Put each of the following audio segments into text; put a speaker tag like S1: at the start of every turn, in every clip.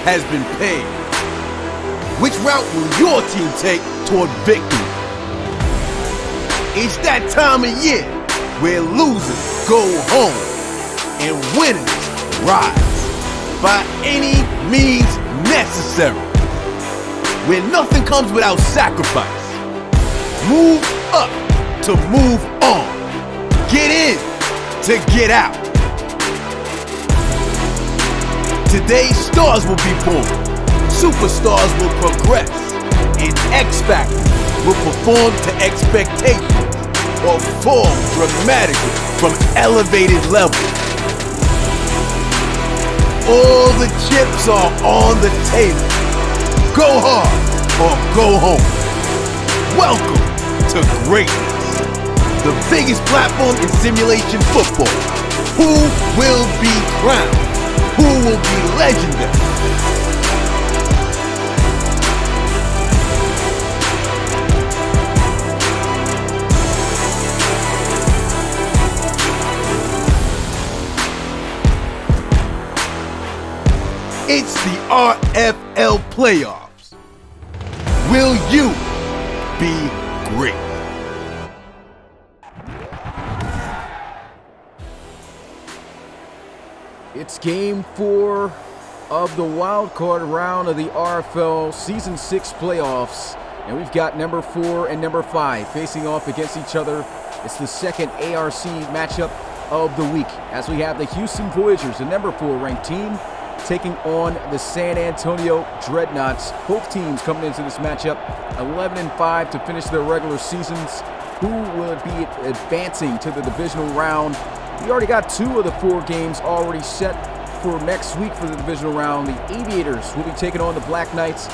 S1: has been paid. Which route will your team take toward victory? It's that time of year where losers go home and winners rise by any means necessary. Where nothing comes without sacrifice. Move up to move on. Get in to get out. Today, stars will be born. Superstars will progress. And X Factors will perform to expectations or fall dramatically from elevated levels. All the chips are on the table. Go hard or go home. Welcome to greatness. The biggest platform in simulation football. Who will be crowned? Who will be legendary? It's the RFL playoffs. Will you be great?
S2: It's game 4 of the Wildcard round of the RFL Season 6 playoffs. And we've got number 4 and number 5 facing off against each other. It's the second ARC matchup of the week as we have the Houston Voyagers, the number 4 ranked team, taking on the San Antonio Dreadnoughts. Both teams coming into this matchup 11-5 to finish their regular seasons. Who will it be advancing to the divisional round? We already got 2 of the 4 games already set for next week for the divisional round. The Aviators will be taking on the Black Knights,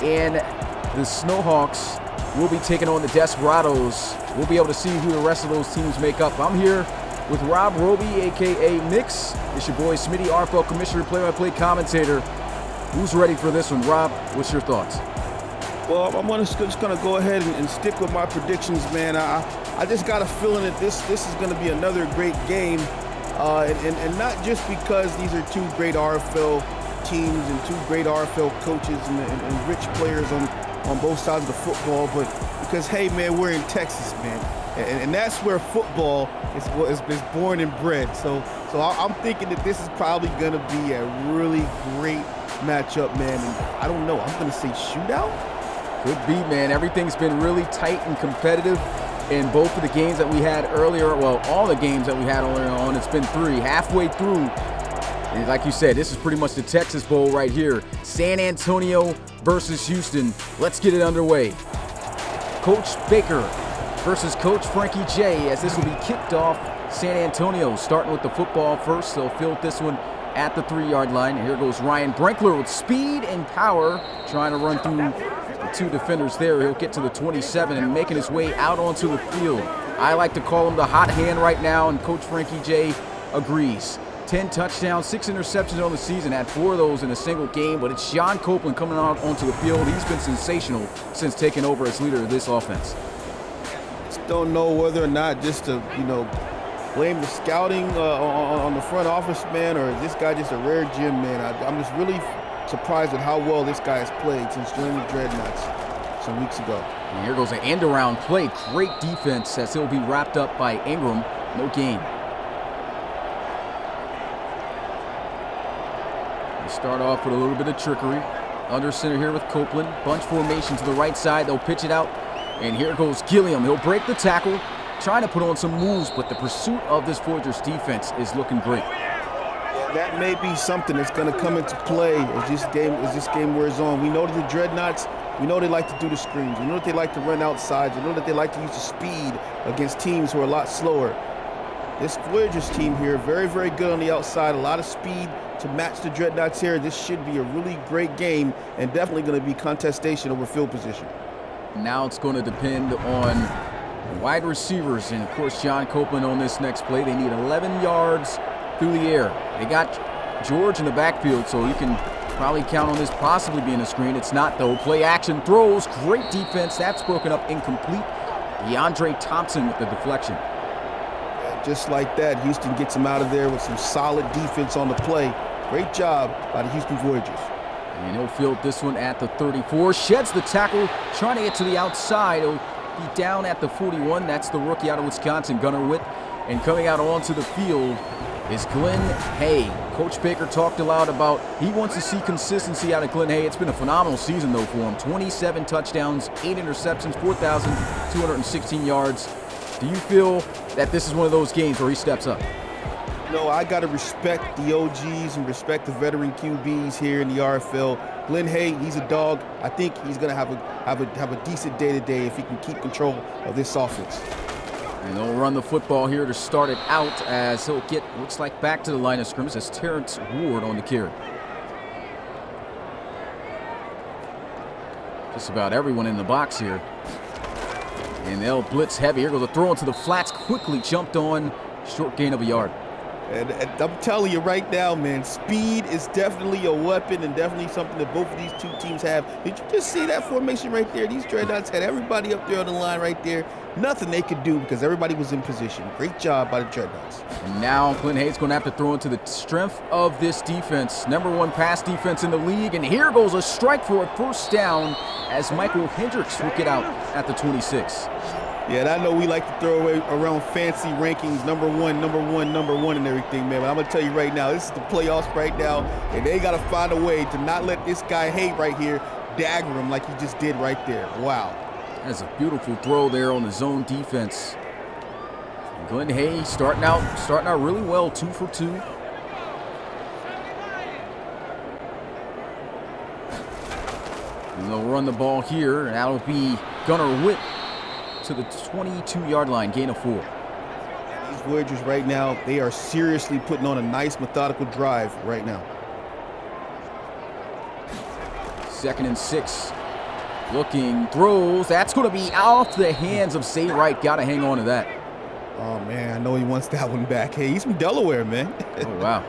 S2: and the Snowhawks will be taking on the Desperados. We'll be able to see who the rest of those teams make up. I'm here with Rob Roby, a.k.a. Mix. It's your boy Smitty, RFL Commissioner, play-by-play commentator. Who's ready for this one? Rob, what's your thoughts?
S3: Well, I'm just going to go ahead and stick with my predictions, man. I just got a feeling that this is going to be another great game. And not just because these are 2 great RFL teams and 2 great RFL coaches and rich players on both sides of the football, but because, hey, man, we're in Texas, man. And that's where football is born and bred. So I'm thinking that this is probably going to be a really great matchup, man. And I don't know. I'm going to say shootout.
S2: Could be, man. Everything's been really tight and competitive in both of the games that we had earlier. Well, all the games that we had earlier on. It's been 3. Halfway through, and like you said, this is pretty much the Texas Bowl right here. San Antonio versus Houston. Let's get it underway. Coach Baker versus Coach Frankie J, as this will be kicked off. San Antonio starting with the football first. They'll field this one at the 3-yard line. And here goes Ryan Brinkler with speed and power, trying to run through the 2 defenders there. He'll get to the 27 and making his way out onto the field. I like to call him the hot hand right now, and Coach Frankie J agrees. 10 touchdowns, 6 interceptions on the season, had 4 of those in a single game, but it's Sean Copeland coming out onto the field. He's been sensational since taking over as leader of this offense.
S3: Don't know whether or not just to, blame the scouting on the front office, man, or is this guy just a rare gem, man. I'm just really surprised at how well this guy has played since joining the Dreadnoughts some weeks ago.
S2: And here goes an end-around play. Great defense as he'll be wrapped up by Ingram. No gain. They start off with a little bit of trickery. Under center here with Copeland. Bunch formation to the right side. They'll pitch it out. And here goes Gilliam. He'll break the tackle, trying to put on some moves, but the pursuit of this Voyagers defense is looking great.
S3: That may be something that's going to come into play as this game wears on. We know that the Dreadnoughts, we know they like to do the screens. We know that they like to run outside. We know that they like to use the speed against teams who are a lot slower. This Voyagers team here, very, very good on the outside. A lot of speed to match the Dreadnoughts here. This should be a really great game and definitely going to be contestation over field position.
S2: Now it's going to depend on wide receivers and, of course, John Copeland on this next play. They need 11 yards through the air. They got George in the backfield, so you can probably count on this possibly being a screen. It's not, though. Play action throws. Great defense. That's broken up incomplete. DeAndre Thompson with the deflection.
S3: Just like that, Houston gets him out of there with some solid defense on the play. Great job by the Houston Voyagers.
S2: And he'll field this one at the 34. Sheds the tackle, trying to get to the outside. He'll be down at the 41. That's the rookie out of Wisconsin, Gunnar Witt. And coming out onto the field is Glenn Hay. Coach Baker talked a lot about he wants to see consistency out of Glenn Hay. It's been a phenomenal season, though, for him. 27 touchdowns, 8 interceptions, 4,216 yards. Do you feel that this is one of those games where he steps up?
S3: No, I got to respect the OGs and respect the veteran QBs here in the RFL. Glenn Hay, he's a dog. I think he's going to have a decent day today if he can keep control of this offense.
S2: And they'll run the football here to start it out as he'll get, looks like, back to the line of scrimmage as Terrence Ward on the carry. Just about everyone in the box here. And they'll blitz heavy. Here goes a throw into the flats, quickly jumped on, short gain of a yard.
S3: And I'm telling you right now, man, speed is definitely a weapon and definitely something that both of these two teams have. Did you just see that formation right there? These Dreadnoughts had everybody up there on the line right there. Nothing they could do because everybody was in position. Great job by the Dreadnoughts.
S2: And now Glenn Hay's going to have to throw into the strength of this defense. #1 pass defense in the league. And here goes a strike for a first down as Michael Hendricks will get out at the 26.
S3: Yeah, and I know we like to throw away around fancy rankings, number one, and everything, man. But I'm going to tell you right now, this is the playoffs right now, and they got to find a way to not let this guy Hay right here dagger him like he just did right there. Wow.
S2: That's a beautiful throw there on the zone defense. Glenn Hay starting out really well, 2 for 2. And they'll run the ball here, and that'll be Gunnar Witt to the 22-yard line, gain of 4.
S3: These Voyagers right now, they are seriously putting on a nice methodical drive right now.
S2: 2nd and 6. Looking, throws. That's going to be off the hands of Say Wright. Got to hang on to that.
S3: Oh, man, I know he wants that one back. Hey, he's from Delaware, man.
S2: Oh, wow.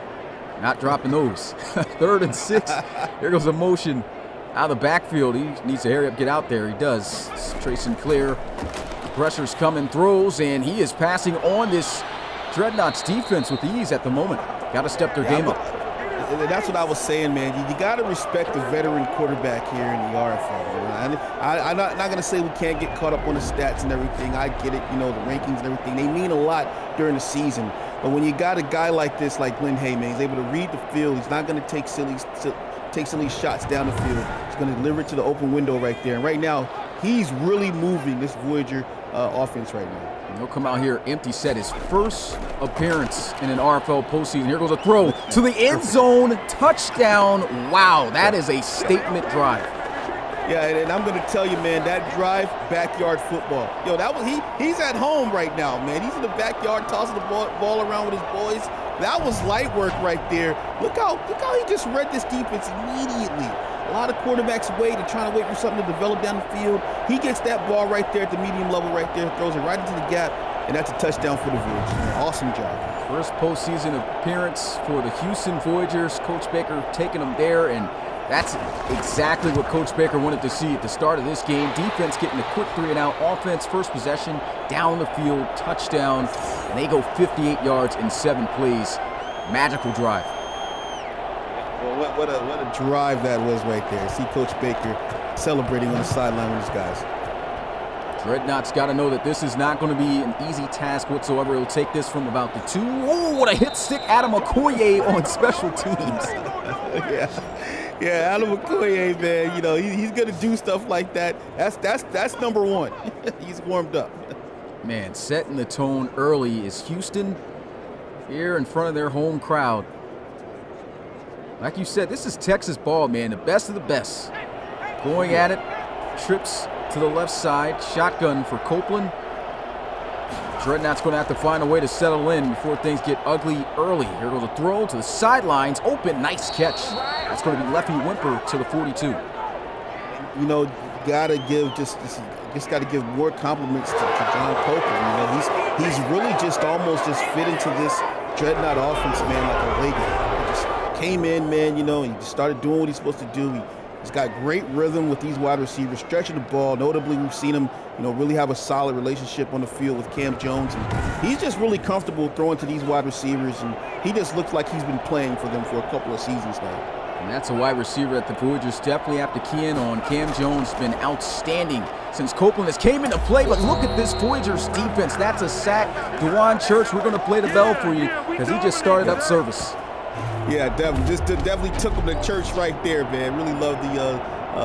S2: Not dropping those. 3rd and 6. Here goes a motion out of the backfield. He needs to hurry up, get out there. He does. Tracing clear. Pressure's coming, throws, and he is passing on this Dreadnoughts defense with ease at the moment. Got to step their game up.
S3: That's what I was saying, man. You got to respect the veteran quarterback here in the RFL. I'm not going to say we can't get caught up on the stats and everything. I get it, the rankings and everything. They mean a lot during the season. But when you got a guy like this, like Glenn Hay, man, he's able to read the field. He's not going to take silly shots down the field. He's going to deliver it to the open window right there. And right now, he's really moving this Voyager offense right now.
S2: And he'll come out here empty set. His first appearance in an RFL postseason. Here goes a throw to the end zone. Touchdown. Wow, that is a statement drive.
S3: Yeah, and I'm going to tell you, man, that drive, backyard football. He's at home right now, man. He's in the backyard tossing the ball around with his boys. That was light work right there. Look how he just read this defense immediately. A lot of quarterbacks wait and trying to wait for something to develop down the field. He gets that ball right there at the medium level right there, throws it right into the gap, and that's a touchdown for the Voyagers. Awesome job.
S2: First postseason appearance for the Houston Voyagers. Coach Baker taking them there, and that's exactly what Coach Baker wanted to see at the start of this game. Defense getting a quick 3-and-out. Offense, first possession, down the field, touchdown. And they go 58 yards in 7 plays. Magical drive.
S3: Well, what a drive that was right there. See Coach Baker celebrating on the sideline with his guys.
S2: Dreadnoughts got to know that this is not going to be an easy task whatsoever. He'll take this from about the 2. Oh, what a hit stick. Adam Okoye on special teams.
S3: Yeah, Adam Okoye, man, he's going to do stuff like that. That's number 1. He's warmed up.
S2: Man, setting the tone early is Houston here in front of their home crowd. Like you said, this is Texas ball, man, the best of the best. Going at it, trips to the left side, shotgun for Copeland. Dreadnoughts going to have to find a way to settle in before things get ugly early. Here goes a throw to the sidelines, open, nice catch. That's going to be Leffie Wimper to the 42.
S3: Gotta give just got to give more compliments to John Copeland. He's really just almost fit into this Dreadnought offense, man, like a Lego. He just came in, man, he just started doing what he's supposed to do. He's got great rhythm with these wide receivers, stretching the ball. Notably, we've seen him, really have a solid relationship on the field with Cam Jones. And he's just really comfortable throwing to these wide receivers, and he just looks like he's been playing for them for a couple of seasons now.
S2: And that's a wide receiver that the Voyagers definitely have to key in on. Cam Jones has been outstanding since Copeland has came into play, but look at this Voyagers defense. That's a sack. Dewan Church, we're going to play the bell for you because he just started up service.
S3: Yeah, definitely took him to church right there, man. Really love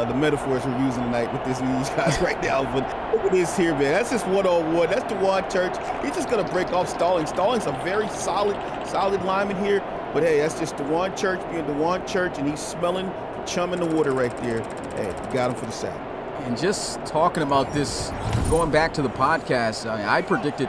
S3: the metaphors we're using tonight with these guys right now. But look at this here, man. That's just one-on-one. That's Dewan Church. He's just going to break off Stalling. Stalling's a very solid lineman here. But, hey, that's just Dewan Church being Dewan Church, and he's smelling the chum in the water right there. Hey, you got him for the sack.
S2: And just talking about this, going back to the podcast, I predicted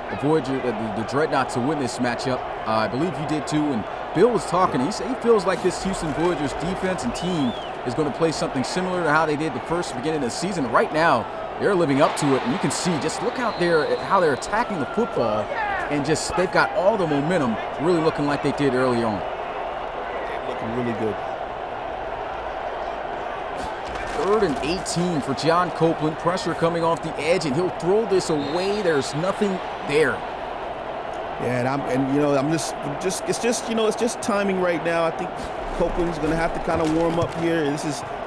S2: the Voyager, the Dreadnoughts to win this matchup. I believe you did too. And Bill was talking. He said he feels like this Houston Voyagers defense and team is going to play something similar to how they did the first beginning of the season. Right now, they're living up to it, and you can see just look out there at how they're attacking the football, and just they've got all the momentum, really looking like they did early on.
S3: Looking really good.
S2: 3rd and 18 for John Copeland. Pressure coming off the edge, and he'll throw this away. There's nothing there.
S3: Yeah, it's just timing right now. I think Copeland's going to have to kind of warm up here.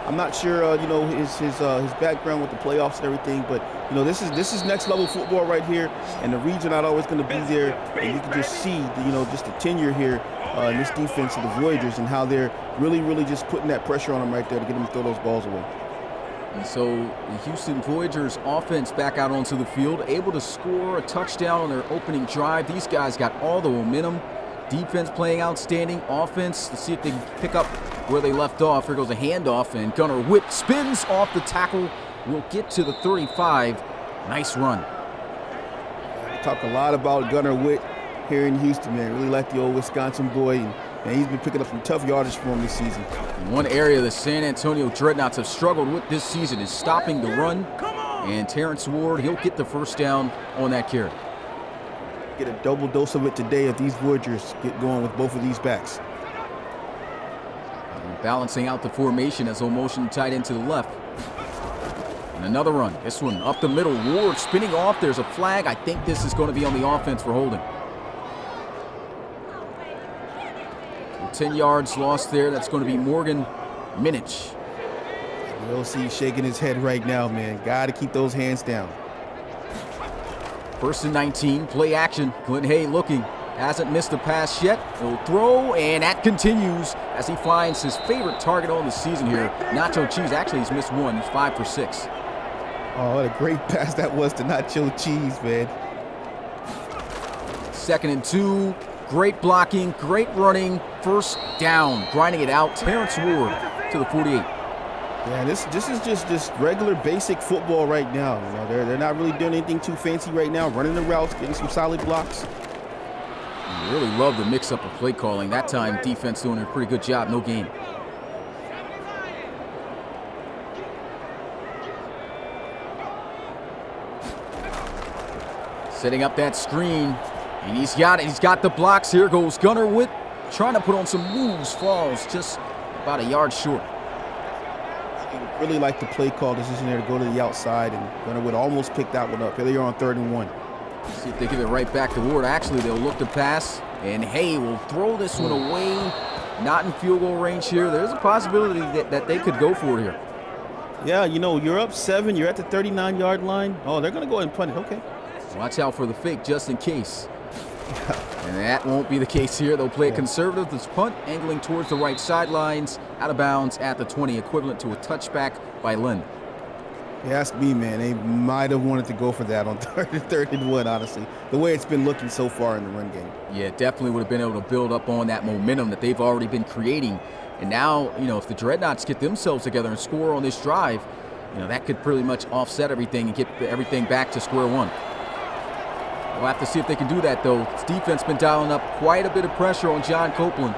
S3: I'm not sure, his background with the playoffs and everything, but this is next level football right here, and the region not always going to be there. And you can just see, just the tenure here in this defense of the Voyagers and how they're really just putting that pressure on them right there to get them to throw those balls away.
S2: And so the Houston Voyagers offense back out onto the field, able to score a touchdown on their opening drive. These guys got all the momentum. Defense playing outstanding. Offense, let's see if they can pick up where they left off. Here goes a handoff, and Gunnar Witt spins off the tackle. Will get to the 35. Nice run.
S3: We talk a lot about Gunnar Witt here in Houston, man. Really like the old Wisconsin boy, and he's been picking up some tough yardage for him this season.
S2: And one area the San Antonio Dreadnoughts have struggled with this season is stopping the run. And Terrence Ward, he'll get the first down on that carry.
S3: Get a double dose of it today if these Voyagers get going with both of these backs.
S2: And balancing out the formation as he'll motion tight end to the left. And another run. This one up the middle. Ward spinning off. There's a flag. I think this is going to be on the offense for holding. 10 yards lost there. That's going to be Morgan Minich.
S3: You'll see shaking his head right now, man. Got to keep those hands down.
S2: 1st and 19, play action. Clint Hay looking. Hasn't missed a pass yet. He'll throw, and that continues as he finds his favorite target on the season here. Nacho Cheese. Actually, he's missed one. He's 5 for 6.
S3: Oh, what a great pass that was to Nacho Cheese, man.
S2: 2nd and 2. Great blocking, great running. 1st down, grinding it out. Terrence Ward to the 48.
S3: Yeah, this is just regular basic football right now. They're not really doing anything too fancy right now. Running the routes, getting some solid blocks.
S2: I really love the mix-up of play calling. That time, defense doing a pretty good job. No gain. Setting up that screen. And he's got it. He's got the blocks. Here goes Gunnar Witt. Trying to put on some moves. Falls just about a yard short.
S3: Really like the play call decision there to go to the outside, and Gunnar Witt almost picked that one up. Here they are on 3rd and 1.
S2: See if they give it right back to Ward. Actually, they'll look to pass, and Hay will throw this one away. Not in field goal range here. There's a possibility that they could go for it here.
S3: Yeah, you're up 7. You're at the 39-yard line. Oh, they're going to go ahead and punt it. Okay.
S2: Watch out for the fake just in case. And that won't be the case here. They'll play it conservative. This punt angling towards the right sidelines, out of bounds at the 20, equivalent to a touchback by Lynn.
S3: Ask me, man. They might have wanted to go for that on 3rd and 1, honestly. The way it's been looking so far in the run game.
S2: Yeah, definitely would have been able to build up on that momentum that they've already been creating. And now, if the Dreadnoughts get themselves together and score on this drive, that could pretty much offset everything and get everything back to square one. We'll have to see if they can do that, though. This defense been dialing up quite a bit of pressure on John Copeland.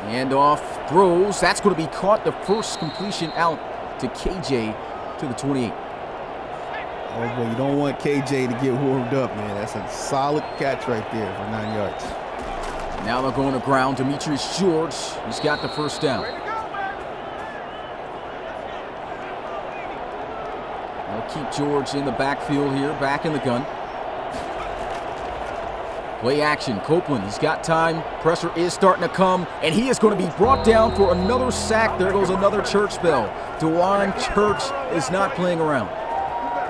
S2: Handoff, throws. That's going to be caught. The first completion out to KJ to the 28.
S3: Oh, boy, you don't want KJ to get warmed up, man. That's a solid catch right there for 9 yards.
S2: Now they're going to ground. Demetrius George, he's got the first down. They'll keep George in the backfield here, back in the gun. Play action. Copeland, he's got time. Pressure is starting to come, and he is going to be brought down for another sack. There goes another Church bell. Dewan Church is not playing around.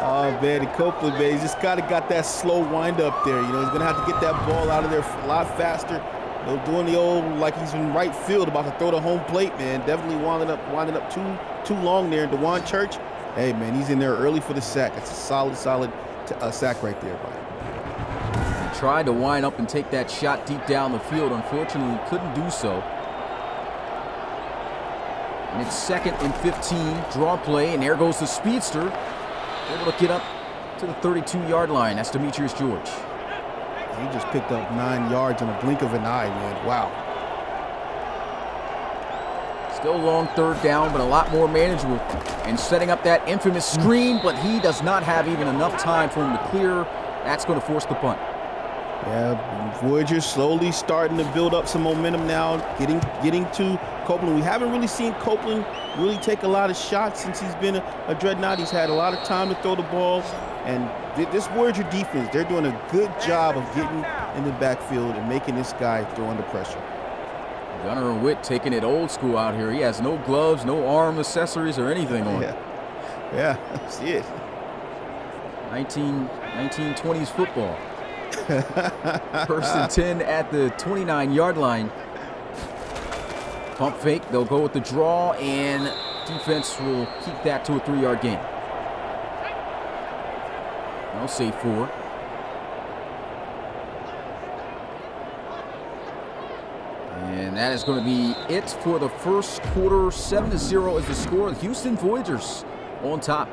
S3: Oh, man, Copeland, man, he's just got that slow wind up there. You know, he's going to have to get that ball out of there a lot faster. You know, doing the old, like he's in right field, about to throw the home plate, man. Definitely winding up too long there. Dewan Church, hey, man, he's in there early for the sack. It's a solid sack right there, Brian.
S2: He tried to wind up and take that shot deep down the field. Unfortunately, couldn't do so. And it's 2nd and 15, draw play, and there goes the speedster. Able to get up to the 32-yard line. That's Demetrius George.
S3: He just picked up 9 yards in a blink of an eye, man. Wow.
S2: Still long 3rd down, but a lot more manageable. And setting up that infamous screen, but he does not have even enough time for him to clear. That's going to force the punt.
S3: Yeah, Voyagers slowly starting to build up some momentum now, getting to Copeland. We haven't really seen Copeland really take a lot of shots since he's been a Dreadnought. He's had a lot of time to throw the ball, and this Voyager defense, they're doing a good job of getting in the backfield and making this guy throw under pressure.
S2: Gunnar Witt taking it old school out here. He has no gloves, no arm accessories or anything on.
S3: Yeah, see it.
S2: 1920s football. 1st and 10 at the 29-yard line. Pump fake. They'll go with the draw, and defense will keep that to a 3-yard gain. I'll say 4. And that is going to be it for the first quarter. 7-0 is the score. The Houston Voyagers on top.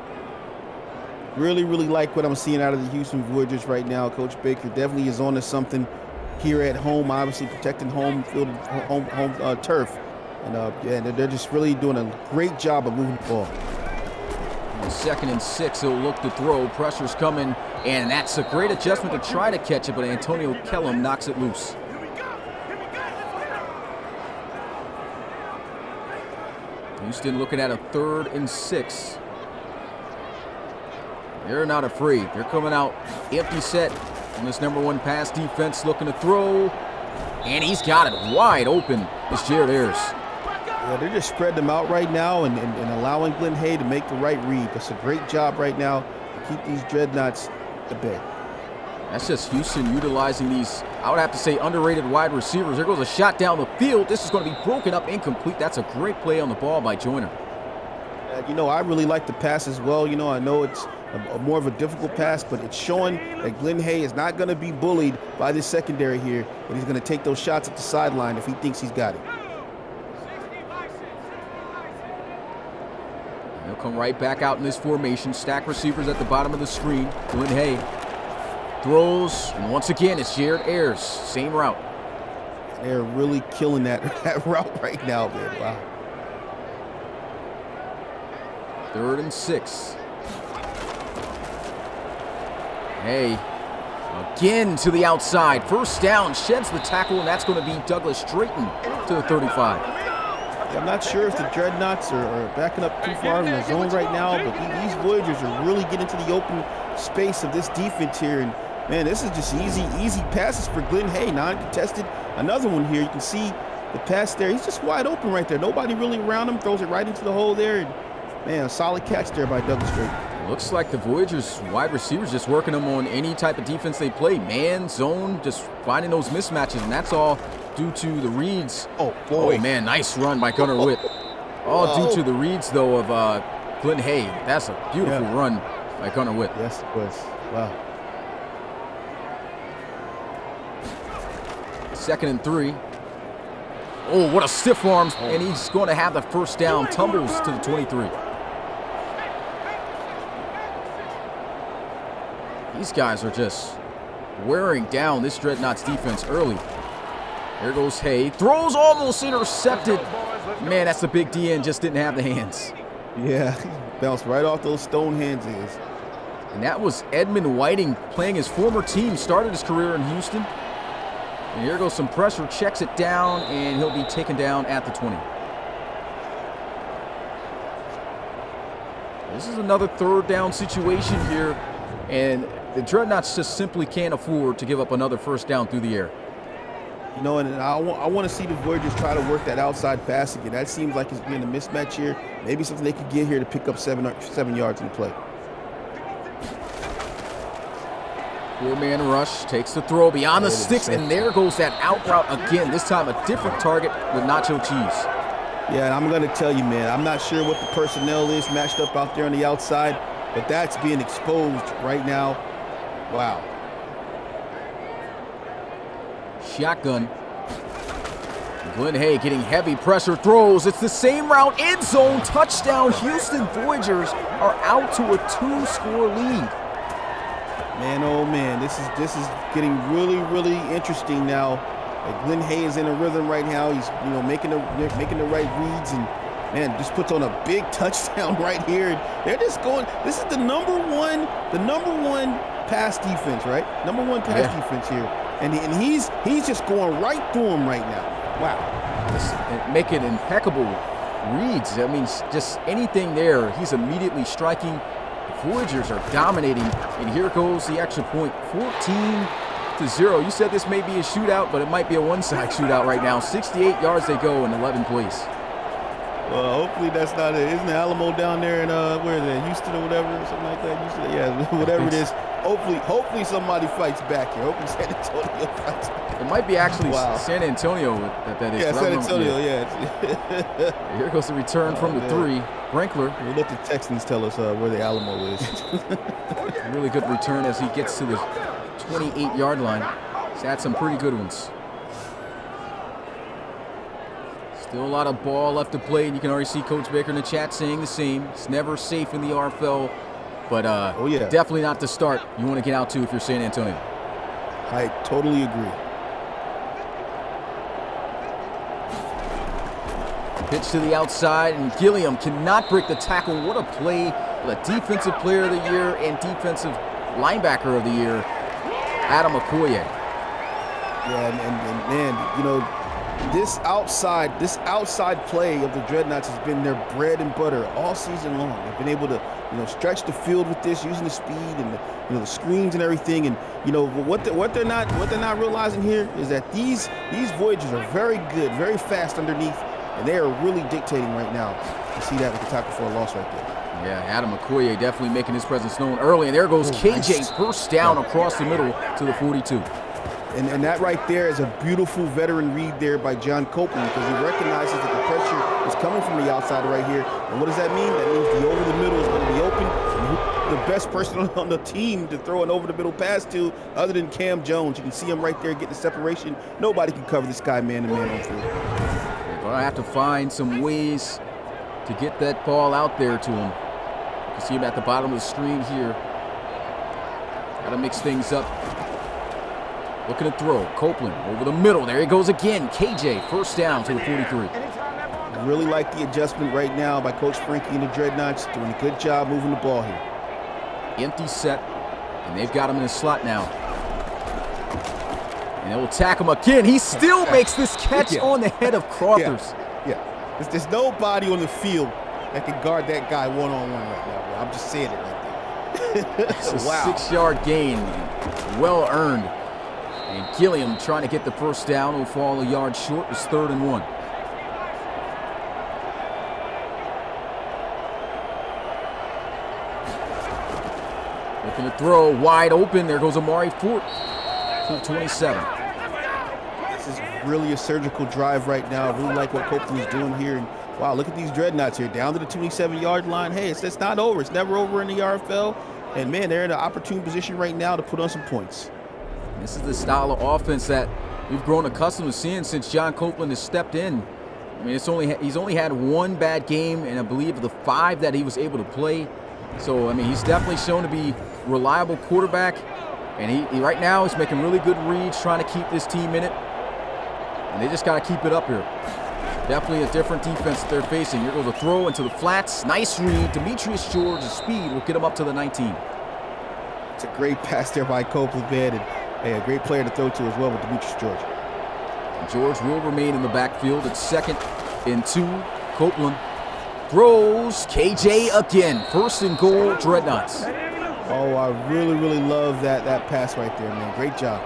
S3: Really like what I'm seeing out of the Houston Voyagers right now. Coach Baker definitely is on to something here at home, obviously protecting home field, home turf. And they're just really doing a great job of moving the ball.
S2: 2nd and 6, he'll look to throw. Pressure's coming, and that's a great adjustment to try to catch it, but Antonio Kellum knocks it loose. Houston looking at a 3rd and 6. They're not afraid. They're coming out empty set on this #1 pass defense, looking to throw. And he's got it wide open. It's Jared Ayers.
S3: Yeah, they're just spreading them out right now and allowing Glenn Hay to make the right read. That's a great job right now to keep these Dreadnoughts at bay.
S2: That's just Houston utilizing these, I would have to say, underrated wide receivers. There goes a shot down the field. This is going to be broken up, incomplete. That's a great play on the ball by Joyner.
S3: You know, I really like the pass as well. You know, I know it's more of a difficult pass, but it's showing that Glenn Hay is not going to be bullied by this secondary here, and he's going to take those shots at the sideline if he thinks he's got it.
S2: They'll come right back out in this formation. Stack receivers at the bottom of the screen. Glenn Hay throws, and once again, it's Jared Ayers. Same route.
S3: They're really killing that route right now, man. Wow.
S2: 3rd and 6. Hay again to the outside. 1st down, sheds the tackle, and that's going to be Douglas Drayton to the 35.
S3: I'm not sure if the Dreadnoughts are backing up too far in the zone right now, but these Voyagers are really getting to the open space of this defense here. And, man, this is just easy passes for Glenn Hay, non-contested. Another one here. You can see the pass there. He's just wide open right there. Nobody really around him. Throws it right into the hole there. And, man, a solid catch there by Douglas Drayton.
S2: Looks like the Voyagers wide receivers just working them on any type of defense they play. Man, zone, just finding those mismatches, and that's all due to the reads.
S3: Oh, boy.
S2: Oh, man, nice run by Gunnar Witt. All due to the reads, though, of Glenn Hay. That's a beautiful run by Gunnar Witt.
S3: Yes, it was. Wow.
S2: 2nd and 3. Oh, what a stiff arm, and he's going to have the 1st down. Tumbles to the 23. These guys are just wearing down this Dreadnoughts defense early. There goes Hay. Throws almost intercepted. Man, that's a big DN, just didn't have the hands.
S3: Yeah, bounced right off those stone hands.
S2: And that was Edmund Whiting playing his former team. Started his career in Houston. And here goes some pressure. Checks it down, and he'll be taken down at the 20. This is another 3rd down situation here. And the Dreadnoughts just simply can't afford to give up another first down through the air.
S3: You know, and I want to see the Voyagers try to work that outside pass again. That seems like it's being a mismatch here. Maybe something they could get here to pick up 7 yards in the play.
S2: Four-man rush, takes the throw beyond the sticks, and there goes that out route again. This time a different target with nacho cheese.
S3: Yeah, and I'm going to tell you, man, I'm not sure what the personnel is matched up out there on the outside, but that's being exposed right now. Wow.
S2: Shotgun. Glenn Hay getting heavy pressure throws. It's the same route, end zone, touchdown. Houston Voyagers are out to a 2-score lead.
S3: Man, oh man, this is getting really, really interesting now. Glenn Hay is in a rhythm right now. He's making the right reads, and man, just puts on a big touchdown right here. They're just going. This is the number one pass defense, right? Number one pass defense here, and he's just going right through him right now. Wow,
S2: just making impeccable reads. I mean, just anything there, he's immediately striking. The Voyagers are dominating, and here goes the extra point, 14-0. You said this may be a shootout, but it might be a one-side shootout right now. 68 yards they go in 11 plays.
S3: Well, hopefully that's not it. Isn't the Alamo down there in where is it, Houston or whatever, something like that? Houston, yeah, whatever it is. Hopefully somebody fights back here. Hopefully San Antonio fights back.
S2: It might be actually San Antonio that is.
S3: Yeah, San Antonio, yeah.
S2: Here goes the return from the 3. Brinkler.
S3: We'll let the Texans tell us where the Alamo is.
S2: Really good return as he gets to the 28-yard line. He's had some pretty good ones. Still a lot of ball left to play, and you can already see Coach Baker in the chat saying the same. It's never safe in the RFL, but definitely not the start you want to get out to if you're San Antonio.
S3: I totally agree.
S2: Pitch to the outside, and Gilliam cannot break the tackle. What a play. The defensive player of the year and defensive linebacker of the year, Adam Okoye.
S3: Yeah, and man, you know, this outside play of the Dreadnoughts has been their bread and butter all season long. They've been able to, stretch the field with this, using the speed and the screens and everything. And what they're not realizing here is that these Voyagers are very good, very fast underneath, and they are really dictating right now. You see that with the tackle for a loss right there.
S2: Yeah, Adam Okoye definitely making his presence known early, and there goes KJ, nice. First down across the middle to the 42.
S3: And that right there is a beautiful veteran read there by John Copeland, because he recognizes that the pressure is coming from the outside right here. And what does that mean? That means the over the middle is going to be open. And the best person on the team to throw an over the middle pass to, other than Cam Jones. You can see him right there getting the separation. Nobody can cover this guy man-to-man on field.
S2: They're going to have to find some ways to get that ball out there to him. You can see him at the bottom of the screen here. Got to mix things up. Looking to throw. Copeland over the middle. There he goes again. KJ, first down to the 43.
S3: Really like the adjustment right now by Coach Frankie and the Dreadnoughts. Doing a good job moving the ball here.
S2: Empty set, and they've got him in the slot now. And they will tack him again. He still makes this catch on the head of Crothers.
S3: Yeah. There's nobody on the field that can guard that guy one-on-one right now, bro. I'm just saying it right there.
S2: It's a 6-yard gain. Well earned. And Gilliam trying to get the first down. Will fall a yard short. It's 3rd and 1. Looking to throw wide open. There goes Amari Fort to 27.
S3: This is really a surgical drive right now. I really like what Copeland is doing here. And wow, look at these Dreadnoughts here down to the 27-yard line. Hey, it's not over. It's never over in the RFL. And man, they're in an opportune position right now to put on some points.
S2: This is the style of offense that we've grown accustomed to seeing since John Copeland has stepped in. I mean, he's only had one bad game, and I believe the 5 that he was able to play. So, I mean, he's definitely shown to be a reliable quarterback. And he right now is making really good reads, trying to keep this team in it. And they just got to keep it up here. Definitely a different defense that they're facing. Here goes a throw into the flats. Nice read. Demetrius George's speed will get him up to the 19.
S3: It's a great pass there by Copeland, man. And hey, a great player to throw to as well with Demetrius George.
S2: George will remain in the backfield. It's 2nd and 2. Copeland throws. KJ again. 1st and goal, Dreadnoughts.
S3: Oh, I really love that pass right there, man. Great job.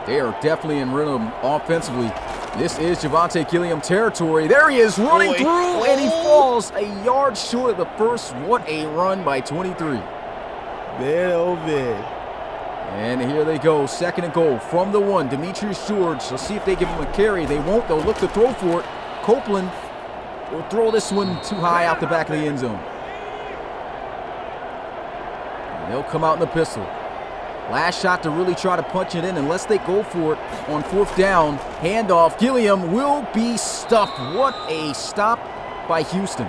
S2: They are definitely in rhythm offensively. This is Javonte Gilliam territory. There he is running through, and he falls a yard short of the first. What a run by 23.
S3: Man, oh man.
S2: And here they go, 2nd and goal from the 1. Demetrius George. Let's see if they give him a carry. They won't. They'll look to throw for it. Copeland will throw this one too high out the back of the end zone. And they'll come out in the pistol. Last shot to really try to punch it in unless they go for it on 4th down. Handoff. Gilliam will be stuffed. What a stop by Houston.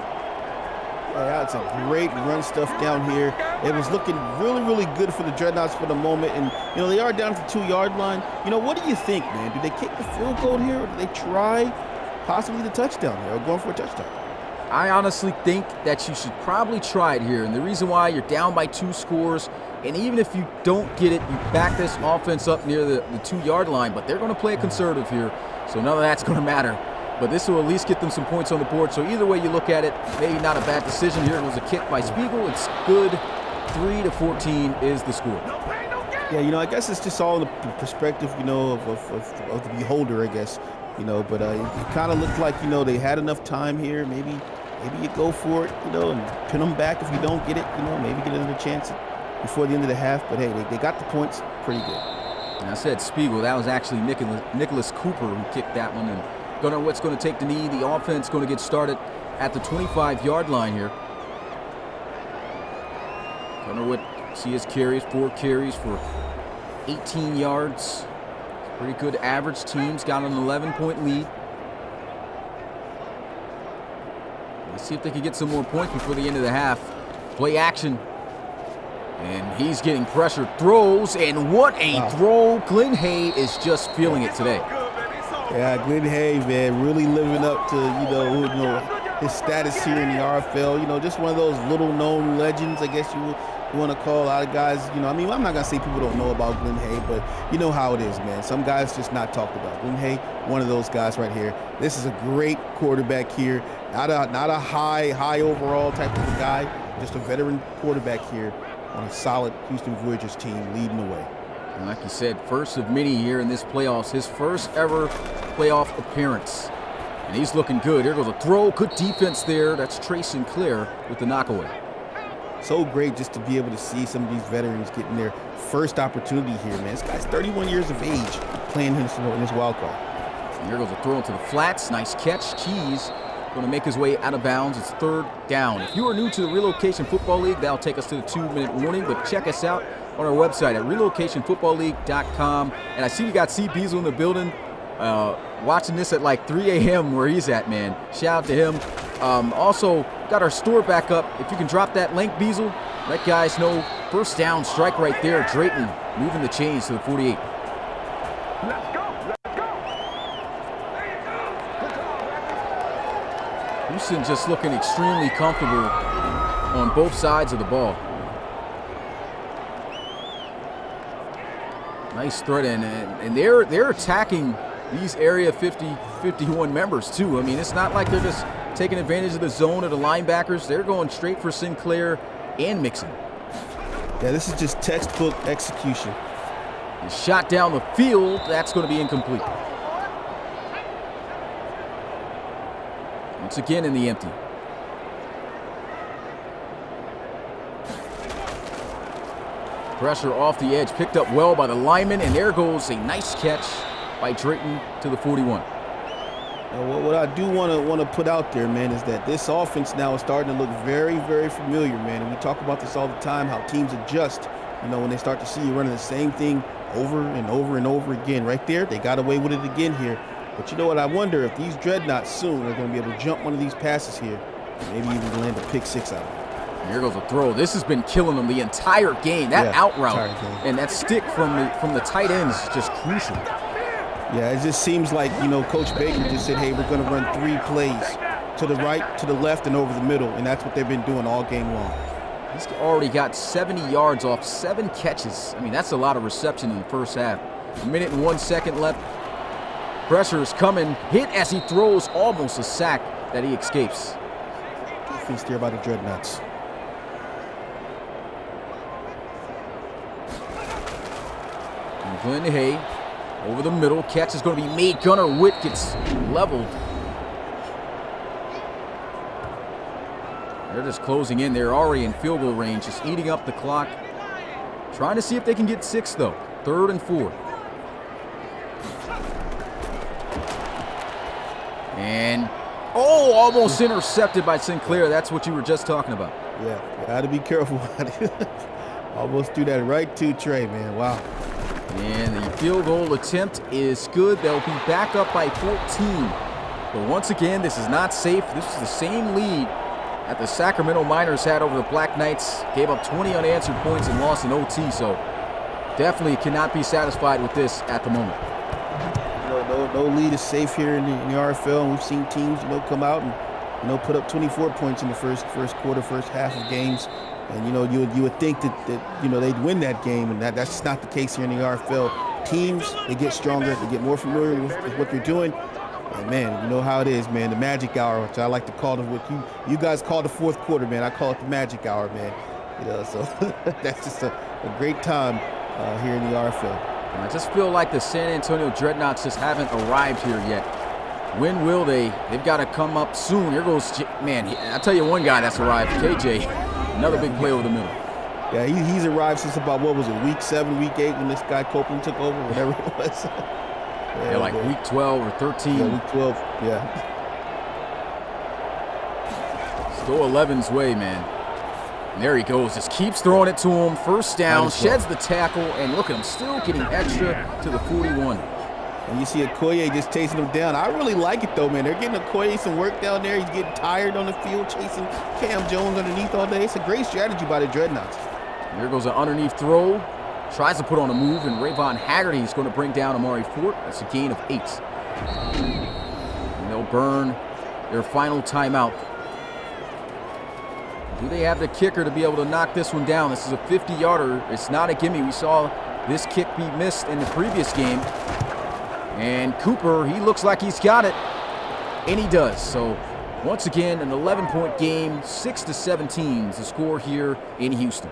S3: Yeah, that's a great run stuff down here. It was looking really good for the Dreadnoughts for the moment. And, you know, they are down at the 2-yard line. You know, what do you think, man? Do they kick the field goal here, or do they try possibly the touchdown here, or going for a touchdown?
S2: I honestly think that you should probably try it here. And the reason why, you're down by 2 scores. And even if you don't get it, you back this offense up near the 2-yard line. But they're going to play a conservative here. So none of that's going to matter. But this will at least get them some points on the board. So either way you look at it, maybe not a bad decision here. It was a kick by Spiegel. It's good. 3-14 is the score.
S3: Yeah, you know, I guess it's just all in the perspective, you know, of the beholder, I guess. You know, but it kind of looked like, you know, they had enough time here. Maybe you go for it, you know, and pin them back if you don't get it. You know, maybe get another chance before the end of the half. But, hey, they got the points pretty good.
S2: And I said Spiegel. That was actually Nicholas Cooper who kicked that one. And Gunnar going to take the knee. The offense going to get started at the 25-yard line here. Gunnar see his carries, 4 carries for 18 yards. Pretty good average. Teams got an 11-point lead. Let's see if they can get some more points before the end of the half. Play action. And he's getting pressure. Throws, and what a throw. Glenn Hay is just feeling it today.
S3: Yeah, Glenn Hay, man, really living up to, you know, his status here in the RFL. You know, just one of those little-known legends, I guess you want to call. A lot of guys, you know, I mean, I'm not going to say people don't know about Glenn Hay, but you know how it is, man. Some guys just not talked about. Glenn Hay, one of those guys right here. This is a great quarterback here. Not a high overall type of a guy, just a veteran quarterback here on a solid Houston Voyagers team leading the way.
S2: And like you said, first of many here in this playoffs. His first ever playoff appearance. And he's looking good. Here goes a throw. Good defense there. That's Trey Sinclair with the knockaway.
S3: So great just to be able to see some of these veterans getting their first opportunity here, man. This guy's 31 years of age playing in this wild card.
S2: And here goes a throw into the flats. Nice catch. Keys going to make his way out of bounds. It's 3rd down. If you are new to the Relocation Football League, that'll take us to the 2-minute warning. But check us out on our website at relocationfootballleague.com. And I see we got C. Beazle in the building, watching this at like 3 a.m. where he's at, man. Shout out to him. Also, got our store back up. If you can drop that link, Beazle, let guys know. First down, strike right there. Drayton moving the chains to the 48. Houston just looking extremely comfortable on both sides of the ball. Nice threat in, and they're attacking these Area 50-51 members too. I mean, it's not like they're just taking advantage of the zone or the linebackers. They're going straight for Sinclair and Mixon.
S3: Yeah, this is just textbook execution.
S2: And shot down the field. That's going to be incomplete. Once again in the empty. Pressure off the edge, picked up well by the lineman, and there goes a nice catch by Drayton to the 41.
S3: What I do want to put out there, man, is that this offense now is starting to look very familiar, man. And we talk about this all the time, how teams adjust, you know, when they start to see you running the same thing over and over again. Right there, they got away with it again here. But you know what? I wonder if these Dreadnoughts soon are going to be able to jump one of these passes here, maybe even land a pick 6 out of it.
S2: And here goes a throw. This has been killing them the entire game. That out route and that stick from the tight ends is just crucial.
S3: Yeah, it just seems like, you know, Coach Baker just said, hey, we're going to run 3 plays to the right, to the left, and over the middle, and that's what they've been doing all game long.
S2: He's already got 70 yards off 7 catches. I mean, that's a lot of reception in the first half. 1 minute and 1 second left. Pressure is coming. Hit as he throws, almost a sack that he escapes.
S3: Defense there by the Dreadnoughts.
S2: Glenn Hay over the middle. Catch is going to be made. Gunnar Witt gets leveled. They're just closing in. They're already in field goal range, just eating up the clock. Trying to see if they can get 6, though. 3rd and 4. And, oh, almost intercepted by Sinclair. That's what you were just talking about.
S3: Yeah, got to be careful. Almost threw that right to Trey, man. Wow.
S2: And the field goal attempt is good. They'll be back up by 14. But once again, this is not safe. This is the same lead that the Sacramento Miners had over the Black Knights. Gave up 20 unanswered points and lost in OT. So definitely cannot be satisfied with this at the moment.
S3: No lead is safe here in the RFL. And we've seen teams, come out and, put up 24 points in the first quarter, first half of games. And, you would think that they'd win that game, and that's just not the case here in the RFL. Teams, they get stronger, they get more familiar with what they're doing. And, man, you know how it is, man, the magic hour, which I like to call it, what you guys call the fourth quarter, man. I call it the magic hour, man. So that's just a great time here in the RFL.
S2: I just feel like the San Antonio Dreadnoughts just haven't arrived here yet. When will they? They've got to come up soon. Here goes, man, I'll tell you one guy that's arrived, KJ. Another big play over the middle.
S3: Yeah, he's arrived since about, what was it, week 7, week 8 when this guy Copeland took over, whatever it was.
S2: Yeah, like man. Week 12 or 13.
S3: Yeah, week 12, yeah.
S2: Let's go 11's way, man. And there he goes, just keeps throwing it to him. First down, sheds the tackle, and look at him, still getting extra to the 41.
S3: And you see Okoye just chasing him down. I really like it, though, man. They're getting Okoye some work down there. He's getting tired on the field, chasing Cam Jones underneath all day. It's a great strategy by the Dreadnoughts.
S2: There goes an underneath throw. Tries to put on a move, and Rayvon Haggerty is going to bring down Amari Fort. That's a gain of 8. And they'll burn their final timeout. Do they have the kicker to be able to knock this one down? This is a 50-yarder. It's not a gimme. We saw this kick be missed in the previous game. And Cooper, he looks like he's got it. And he does. So, once again, an 11-point game. 6-17 is the score here in Houston.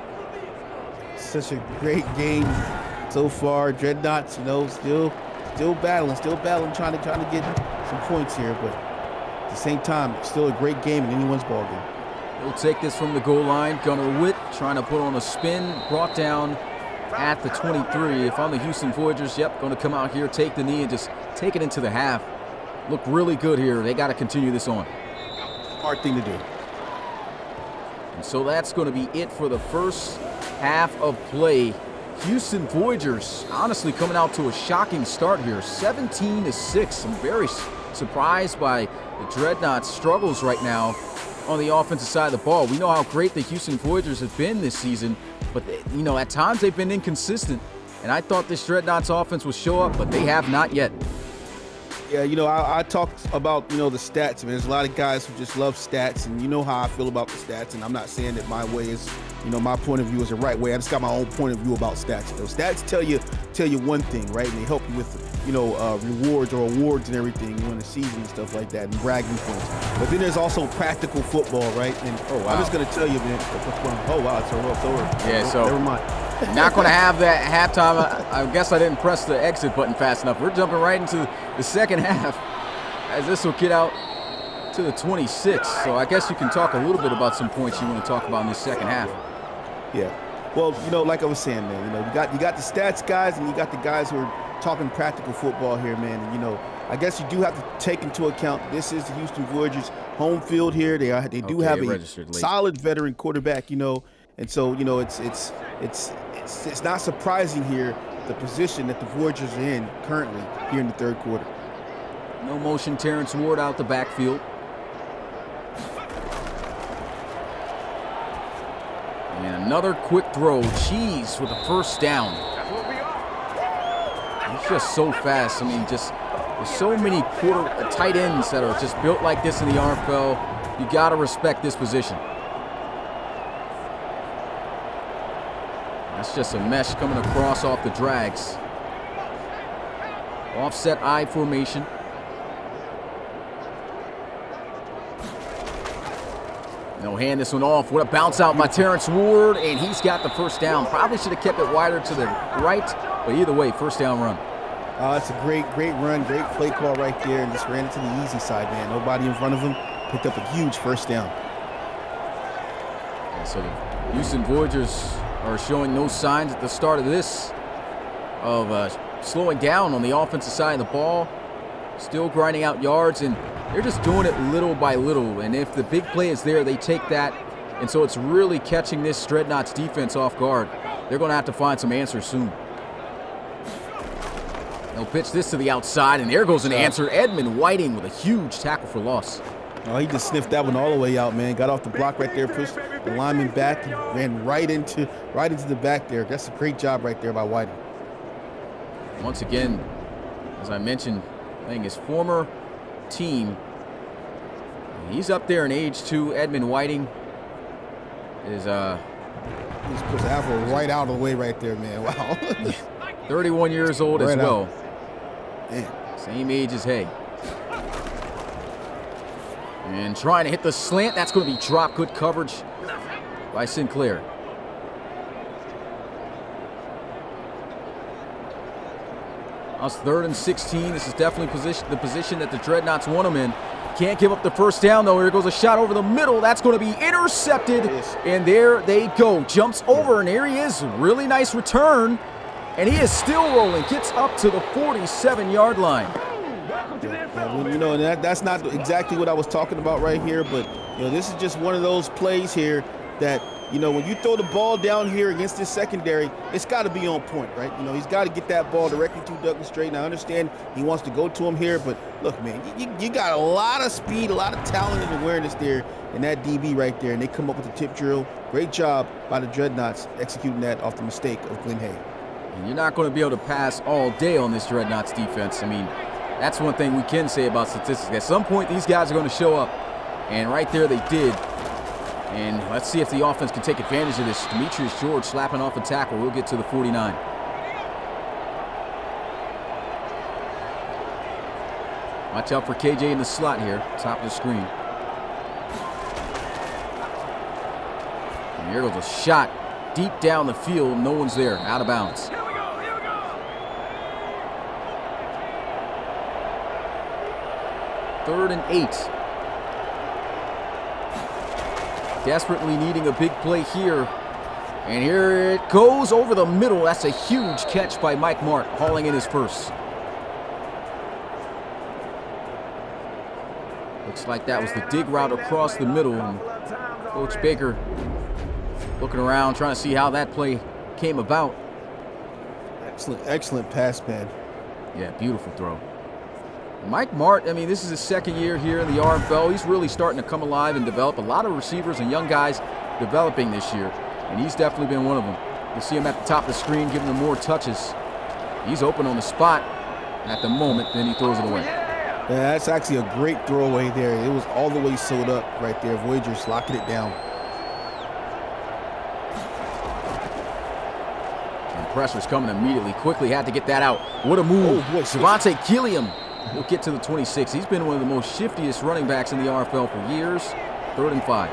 S3: Such a great game so far. Dreadnoughts, still battling, trying to get some points here. But at the same time, still a great game in anyone's ball game.
S2: He'll take this from the goal line. Gunnar Witt trying to put on a spin. Brought down at the 23. If I'm the Houston Voyagers, going to come out here, take the knee, and just take it into the half. Look really good here. They got to continue this on.
S3: Smart thing to do.
S2: And so that's going to be it for the first half of play. Houston Voyagers honestly coming out to a shocking start here. 17-6. I'm very surprised by the Dreadnoughts' struggles right now on the offensive side of the ball. We know how great the Houston Voyagers have been this season, but at times they've been inconsistent. And I thought this Dreadnoughts offense would show up, but they have not yet.
S3: Yeah, I talked about, the stats. There's a lot of guys who just love stats, and you know how I feel about the stats, and I'm not saying that my way is, my point of view is the right way. I just got my own point of view about stats. Stats tell you one thing, right? And they help you with, rewards or awards and everything, in the season and stuff like that, and bragging points. But then there's also practical football, right? And I'm just going to tell you, man, what's going on. Oh, wow, it's over.
S2: Yeah, so
S3: never mind.
S2: Not going to have that halftime. I guess I didn't press the exit button fast enough. We're jumping right into the second half as this will get out to the 26. So I guess you can talk a little bit about some points you want to talk about in this second half.
S3: Yeah. Well, like I was saying, man, you got the stats guys and you got the guys who are talking practical football here, man. And, I guess you do have to take into account this is the Houston Voyagers' home field here. They do have a solid veteran quarterback, and so, it's not surprising here the position that the Voyagers are in currently here in the third quarter.
S2: No motion, Terrence Ward out the backfield. And another quick throw. Cheese with a first down. He's just so fast. There's so many tight ends that are just built like this in the RFL. You got to respect this position. That's just a mesh coming across off the drags. Offset I formation. They'll hand this one off. What a bounce out by Terrence Ward, and he's got the first down. Probably should have kept it wider to the right. But either way, first down run.
S3: It's a great run, great play call right there, and just ran it to the easy side, man. Nobody in front of him, picked up a huge first down.
S2: And so the Houston Voyagers are showing no signs at the start of this of slowing down on the offensive side of the ball. Still grinding out yards, and they're just doing it little by little. And if the big play is there, they take that. And so it's really catching this Dreadnoughts defense off guard. They're going to have to find some answers soon. They'll pitch this to the outside, and there goes an answer. Edmund Whiting with a huge tackle for loss.
S3: Oh, he just sniffed that one all the way out, man. Got off the block right there, pushed the lineman back, and ran right into the back there. That's a great job right there by Whiting.
S2: Once again, as I mentioned, playing his former team. He's up there in age too. Edmund Whiting is
S3: he's supposed to have her right out of the way right there, man. Wow.
S2: 31 years old as well.
S3: Damn.
S2: Same age as Hay. And trying to hit the slant. That's going to be dropped. Good coverage by Sinclair. Now it's 3rd and 16. This is definitely the position that the Dreadnoughts want him in. Can't give up the first down, though. Here goes a shot over the middle. That's going to be intercepted. And there they go. Jumps over, and here he is. Really nice return. And he is still rolling. Gets up to the 47-yard line.
S3: Yeah, you know, that's not exactly what I was talking about right here, but, you know, this is just one of those plays here that, you know, when you throw the ball down here against this secondary, it's got to be on point, right? You know, he's got to get that ball directly to Douglas Drayton. I understand he wants to go to him here, but look, man, you got a lot of speed, a lot of talent and awareness there in that DB right there, and they come up with the tip drill. Great job by the Dreadnoughts executing that off the mistake of Glenn Hay.
S2: And you're not going to be able to pass all day on this Dreadnoughts defense. I mean, that's one thing we can say about statistics. At some point, these guys are going to show up, and right there they did. And let's see if the offense can take advantage of this. Demetrius George slapping off a tackle. We'll get to the 49. Watch out for KJ in the slot here, top of the screen. And here goes a shot deep down the field. No one's there, out of bounds.
S4: Here we go.
S2: 3rd and 8. Desperately needing a big play here. And here it goes over the middle. That's a huge catch by Mike Mart, hauling in his first. Looks like that was the dig route across the middle. And Coach Baker looking around, trying to see how that play came about.
S3: Excellent pass, man.
S2: Yeah, beautiful throw. Mike Mart, I mean, this is his 2nd year here in the RFL. He's really starting to come alive and develop. A lot of receivers and young guys developing this year, and he's definitely been one of them. You see him at the top of the screen, giving them more touches. He's open on the spot at the moment, then he throws it away.
S3: Yeah, that's actually a great throwaway there. It was all the way sewed up right there. Voyagers locking it down.
S2: And pressure's coming immediately. Quickly had to get that out. What a move.
S3: Oh, boy.
S2: Javante Gilliam will get to the 26. He's been one of the most shiftiest running backs in the RFL for years. 3rd and 5.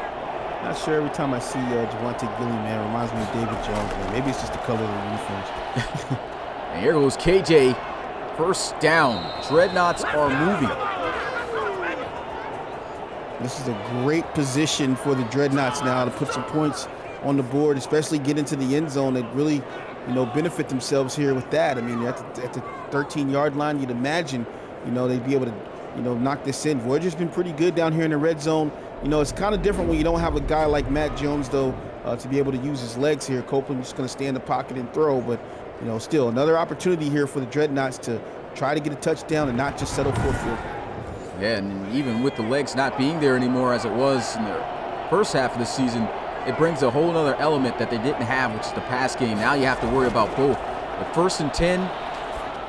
S3: Not sure every time I see Javante Gilliam, man, reminds me of David Jones. Man. Maybe it's just the color of the uniforms.
S2: And here goes KJ. First down. Dreadnoughts are moving.
S3: This is a great position for the Dreadnoughts now to put some points on the board, especially get into the end zone and really, you know, benefit themselves here with that. I mean, at the 13-yard line, you'd imagine, you know, they'd be able to, you know, knock this in. Voyager's been pretty good down here in the red zone. You know, it's kind of different when you don't have a guy like Matt Jones, though, to be able to use his legs here. Copeland's just going to stay in the pocket and throw, but, you know, still another opportunity here for the Dreadnoughts to try to get a touchdown and not just settle for a field.
S2: Yeah, and even with the legs not being there anymore as it was in the first half of the season, it brings a whole other element that they didn't have, which is the pass game. Now you have to worry about both. The 1st and 10,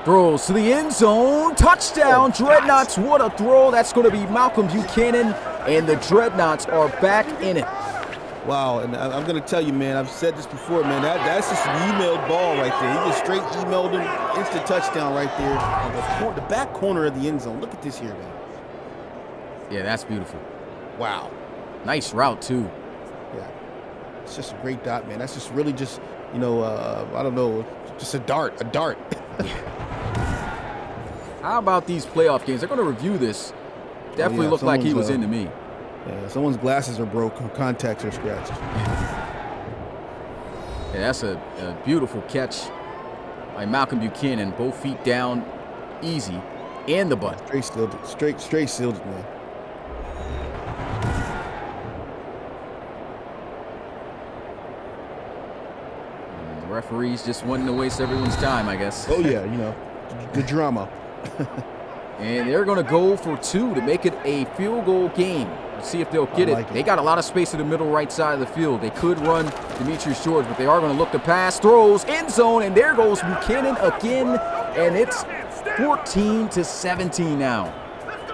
S2: throws to the end zone, touchdown, Dreadnoughts, what a throw. That's going to be Malcolm Buchanan, and the Dreadnoughts are back in it.
S3: Wow, and I'm going to tell you, man, I've said this before, man, that's just an emailed ball right there. He just straight emailed him, instant touchdown right there on the back corner of the end zone. Look at this here, man.
S2: Yeah, that's beautiful.
S3: Wow.
S2: Nice route, too.
S3: Yeah. It's just a great dot, man. That's just really just, you know, I don't know, Just a dart.
S2: How about these playoff games? They're going to review this. Definitely looked like he was into me.
S3: Yeah, someone's glasses are broken, contacts are scratched.
S2: Yeah, that's a beautiful catch by Malcolm Buchanan. Both feet down, easy, and the butt.
S3: Straight sealed it. Straight sealed it, man.
S2: And the referees just wanting to waste everyone's time, I guess.
S3: Oh yeah, the drama.
S2: And they're going to go for 2 to make it a field goal game. Let's see if they'll get it. They got a lot of space in the middle right side of the field. They could run Demetrius George, but they are going to look to pass. Throws, end zone, and there goes Buchanan again. And it's 14-17 now.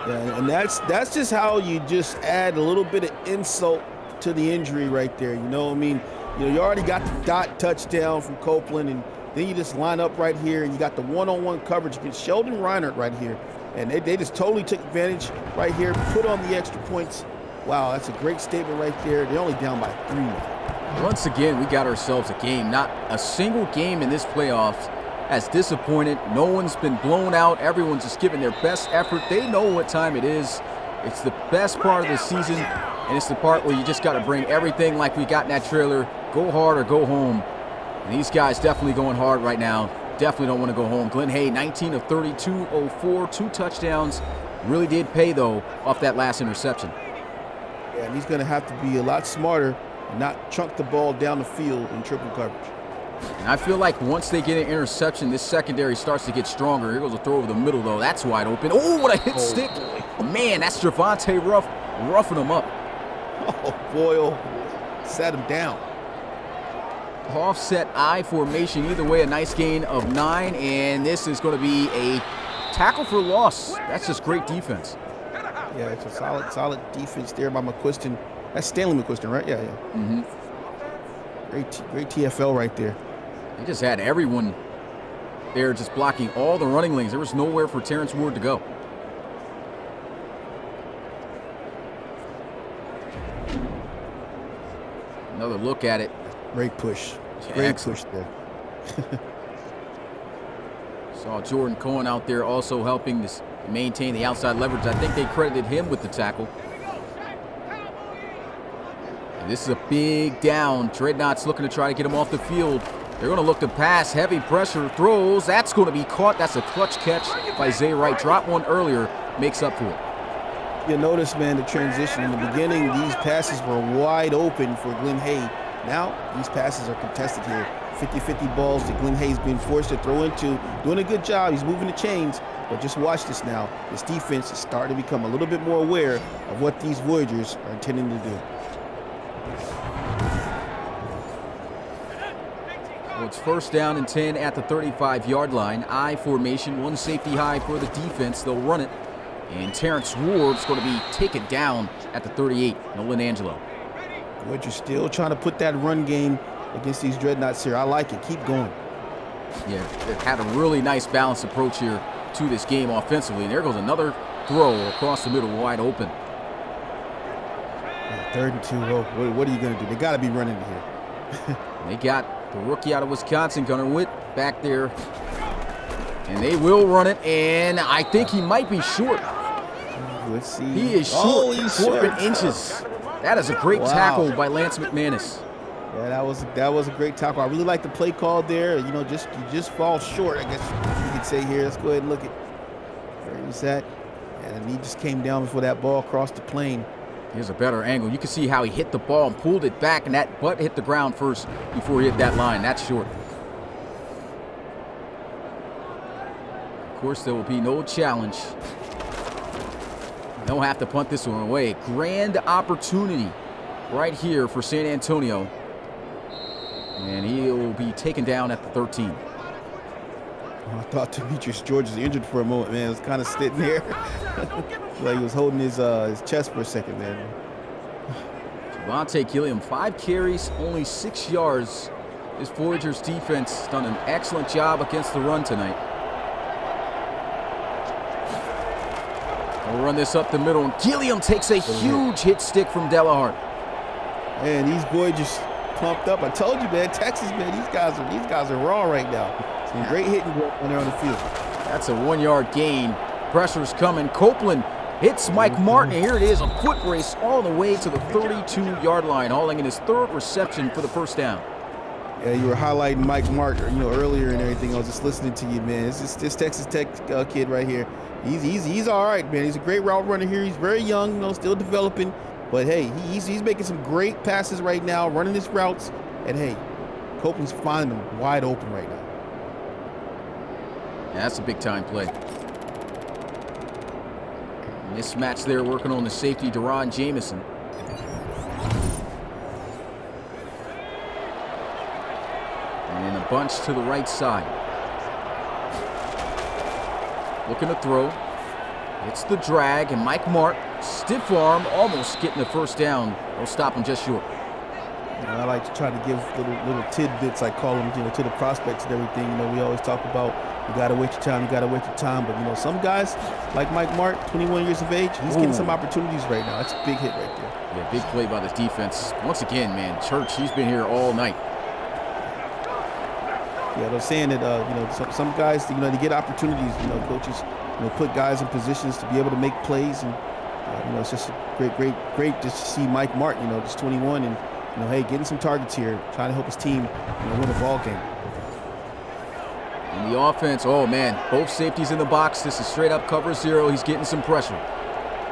S3: Yeah, and that's just how you just add a little bit of insult to the injury right there. You know what I mean? You already got the dot touchdown from Copeland, and then you just line up right here, and you got the one-on-one coverage against Sheldon Reinert right here. And they just totally took advantage right here, put on the extra points. Wow, that's a great statement right there. They're only down by 3 now.
S2: Once again, we got ourselves a game. Not a single game in this playoffs has disappointed. No one's been blown out. Everyone's just giving their best effort. They know what time it is. It's the best part of the season, and it's the part where you just got to bring everything like we got in that trailer. Go hard or go home. And these guys definitely going hard right now. Definitely don't want to go home. Glenn Hay, 19 of 32, 04, 2 touchdowns. Really did pay, though, off that last interception.
S3: Yeah, and he's going to have to be a lot smarter and not chunk the ball down the field in triple coverage.
S2: And I feel like once they get an interception, this secondary starts to get stronger. Here goes a throw over the middle, though. That's wide open. Oh, what a hit stick. Oh, man, that's Javonte Ruff roughing him up.
S3: Oh, Boyle sat him down.
S2: Offset I formation. Either way, a nice gain of 9, and this is going to be a tackle for loss. That's just great defense.
S3: Yeah, it's a solid defense there by McQuiston. That's Stanley McQuiston, right? Yeah.
S2: Mm-hmm.
S3: Great TFL right there.
S2: They just had everyone there just blocking all the running lanes. There was nowhere for Terrence Ward to go. Another look at it.
S3: Great push.
S2: Great push there. Saw Jordan Cohen out there also helping to maintain the outside leverage. I think they credited him with the tackle. And this is a big down. Dreadnoughts looking to try to get him off the field. They're going to look to pass. Heavy pressure. Throws. That's going to be caught. That's a clutch catch by Zay Wright. Dropped one earlier. Makes up for it.
S3: You notice, man, the transition. In the beginning, these passes were wide open for Glenn Hay. Now, these passes are contested here. 50-50 balls that Glenn Hay's been forced to throw into. Doing a good job. He's moving the chains. But just watch this now. This defense is starting to become a little bit more aware of what these Voyagers are intending to do.
S2: Well, it's first down and 10 at the 35-yard line. I formation, 1 safety high for the defense. They'll run it. And Terrence Ward's going to be taken down at the 38. Nolan Angelo.
S3: Voyagers still trying to put that run game against these Dreadnoughts here. I like it. Keep going.
S2: Yeah, they've had a really nice balanced approach here to this game offensively. And there goes another throw across the middle, wide open.
S3: 3rd and 2. Oh, what are you going to do? They got to be running here.
S2: They got the rookie out of Wisconsin, Gunnar Witt, back there. And they will run it, and I think he might be short.
S3: Let's see.
S2: He is short,
S3: oh, he's
S2: 4 inches. That is a great tackle by Lance McManus.
S3: Yeah, that was a great tackle. I really like the play call there. You just fall short, I guess you could say here. Let's go ahead and look at where he's at. And he just came down before that ball crossed the plane.
S2: Here's a better angle. You can see how he hit the ball and pulled it back, and that butt hit the ground first before he hit that line. That's short. Of course, there will be no challenge. They'll have to punt this one away. Grand opportunity right here for San Antonio. And he'll be taken down at the 13.
S3: I thought Demetrius George was injured for a moment, man. It was kind of sitting there. Like he was holding his chest for a second, man.
S2: Javonte Gilliam, 5 carries, only 6 yards. This Voyagers defense has done an excellent job against the run tonight. We'll run this up the middle, and Gilliam takes a huge hit stick from Delahart.
S3: Man, these Voyagers, pumped up. I told you, man, Texas, man, these guys are raw right now. Some great hitting when they're on the field.
S2: That's a 1-yard gain. Pressure's coming. Copeland hits Mike Martin. And here it is, a foot race all the way to the 32-yard line, hauling in his 3rd reception for the first down.
S3: Yeah, you were highlighting Mike Martin, earlier and everything. I was just listening to you, man. It's this Texas Tech kid right here. He's all right, man. He's a great route runner here. He's very young, still developing. But hey, he's making some great passes right now, running his routes. And hey, Copeland's finding them wide open right now.
S2: Yeah, that's a big-time play. Mismatch there, working on the safety, Deron Jamison. And a bunch to the right side. Looking to throw. It's the drag, and Mike Mark, stiff arm, almost getting the first down. They'll stop him just short.
S3: I like to try to give little tidbits, I call them, to the prospects and everything. We always talk about you got to wait your time, But, some guys, like Mike Mark, 21 years of age, he's getting some opportunities right now. That's a big hit right there.
S2: Yeah, big play by the defense. Once again, man, Church, he's been here all night.
S3: Yeah, they're saying that, some guys, they get opportunities. Coaches, put guys in positions to be able to make plays. And, it's just great just to see Mike Mark, just 21 and, hey, getting some targets here, trying to help his team, win a ball game.
S2: And the offense, oh, man, both safeties in the box. This is straight up cover 0. He's getting some pressure.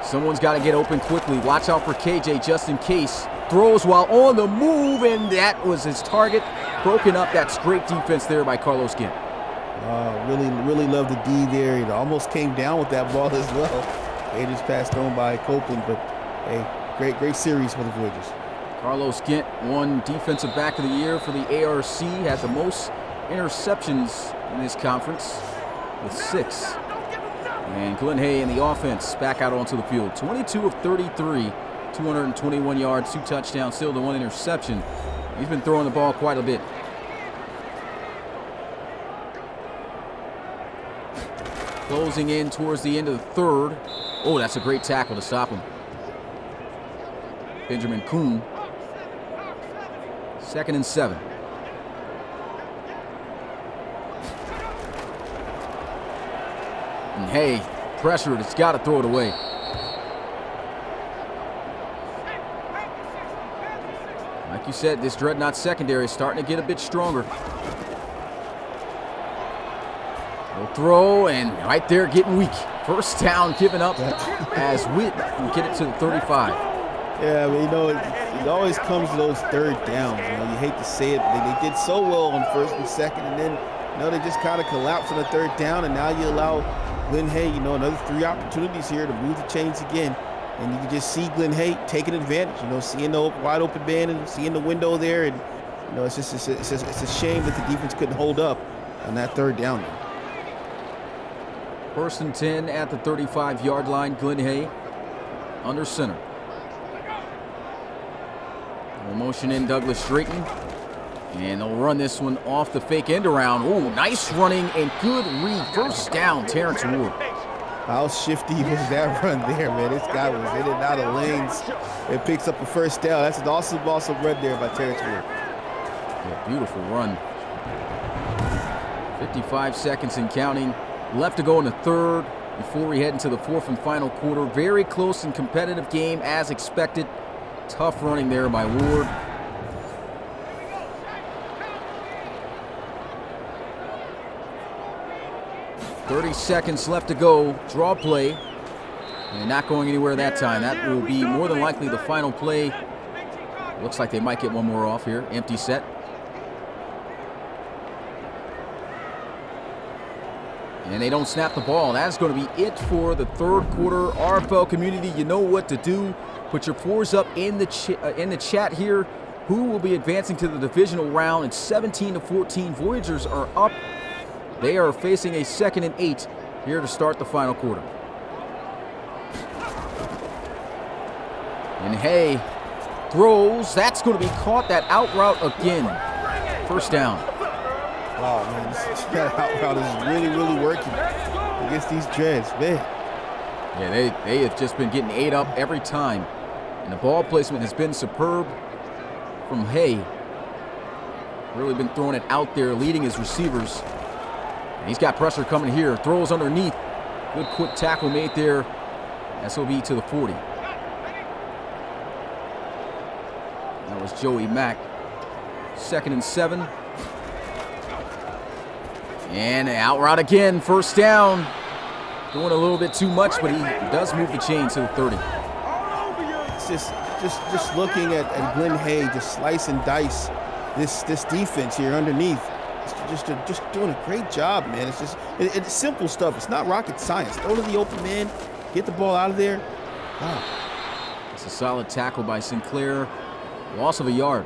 S2: Someone's got to get open quickly. Watch out for KJ just in case. Throws while on the move, and that was his target. Broken up. That's great defense there by Carlos Gint.
S3: Really love the D there. It almost came down with that ball as well. They just passed on by Copeland, but hey, great series for the Voyagers.
S2: Carlos Gint won Defensive Back of the Year for the ARC, had the most interceptions in this conference with 6. And Glenn Hay in the offense back out onto the field. 22 of 33, 221 yards, 2 touchdowns, still the 1 interception. He's been throwing the ball quite a bit. Closing in towards the end of the 3rd. Oh, that's a great tackle to stop him. Benjamin Kuhn. 2nd and 7. And hey, pressured, it's got to throw it away. Like you said, this Dreadnought secondary is starting to get a bit stronger. They'll throw, and right there getting weak. First down given up as Witt will get it to the 35.
S3: Yeah, but it always comes to those 3rd downs. You hate to say it, but they did so well on 1st and 2nd, and then they just kind of collapse on the 3rd down, and now you allow Glenn Hay, another 3 opportunities here to move the chains again, and you can just see Glenn Hay taking advantage. Seeing the wide open man and seeing the window there, and it's a shame that the defense couldn't hold up on that 3rd down there.
S2: 1st and 10 at the 35-yard line. Glenn Hay under center. We'll motion in Douglas Drayton. And they'll run this one off the fake end around. Oh, nice running and good read. First down, Terrence Ward.
S3: How shifty was that run there, man? This guy was in and out of lanes. It picks up a first down. That's an awesome run there by Terrence Ward.
S2: Yeah, beautiful run. 55 seconds and counting. Left to go in the 3rd before we head into the 4th and final quarter. Very close and competitive game as expected. Tough running there by Ward. .30 seconds left to go. Draw play. And not going anywhere that time. That will be more than likely the final play. Looks like they might get one more off here. Empty set. And they don't snap the ball. That's going to be it for the 3rd quarter. RFL community, you know what to do. Put your 4s up in the chat here. Who will be advancing to the divisional round? It's 17-14. Voyagers are up. They are facing a 2nd and 8 here to start the final quarter. And Hay throws. That's going to be caught. That out route again. First down.
S3: Wow, man, that out route is really working against these Dreads, man.
S2: Yeah, they have just been getting ate up every time. And the ball placement has been superb from Hay. Really been throwing it out there, leading his receivers. And he's got pressure coming here. Throws underneath. Good quick tackle made there. SOB to the 40. That was Joey Mack. 2nd and 7. And out route again. First down. Doing a little bit too much, but he does move the chain to the 30.
S3: It's just looking at Glenn Hay, just slice and dice this defense here underneath. It's just doing a great job, man. It's simple stuff. It's not rocket science. Throw to the open man, get the ball out of there. Wow.
S2: It's a solid tackle by Sinclair. Loss of a yard.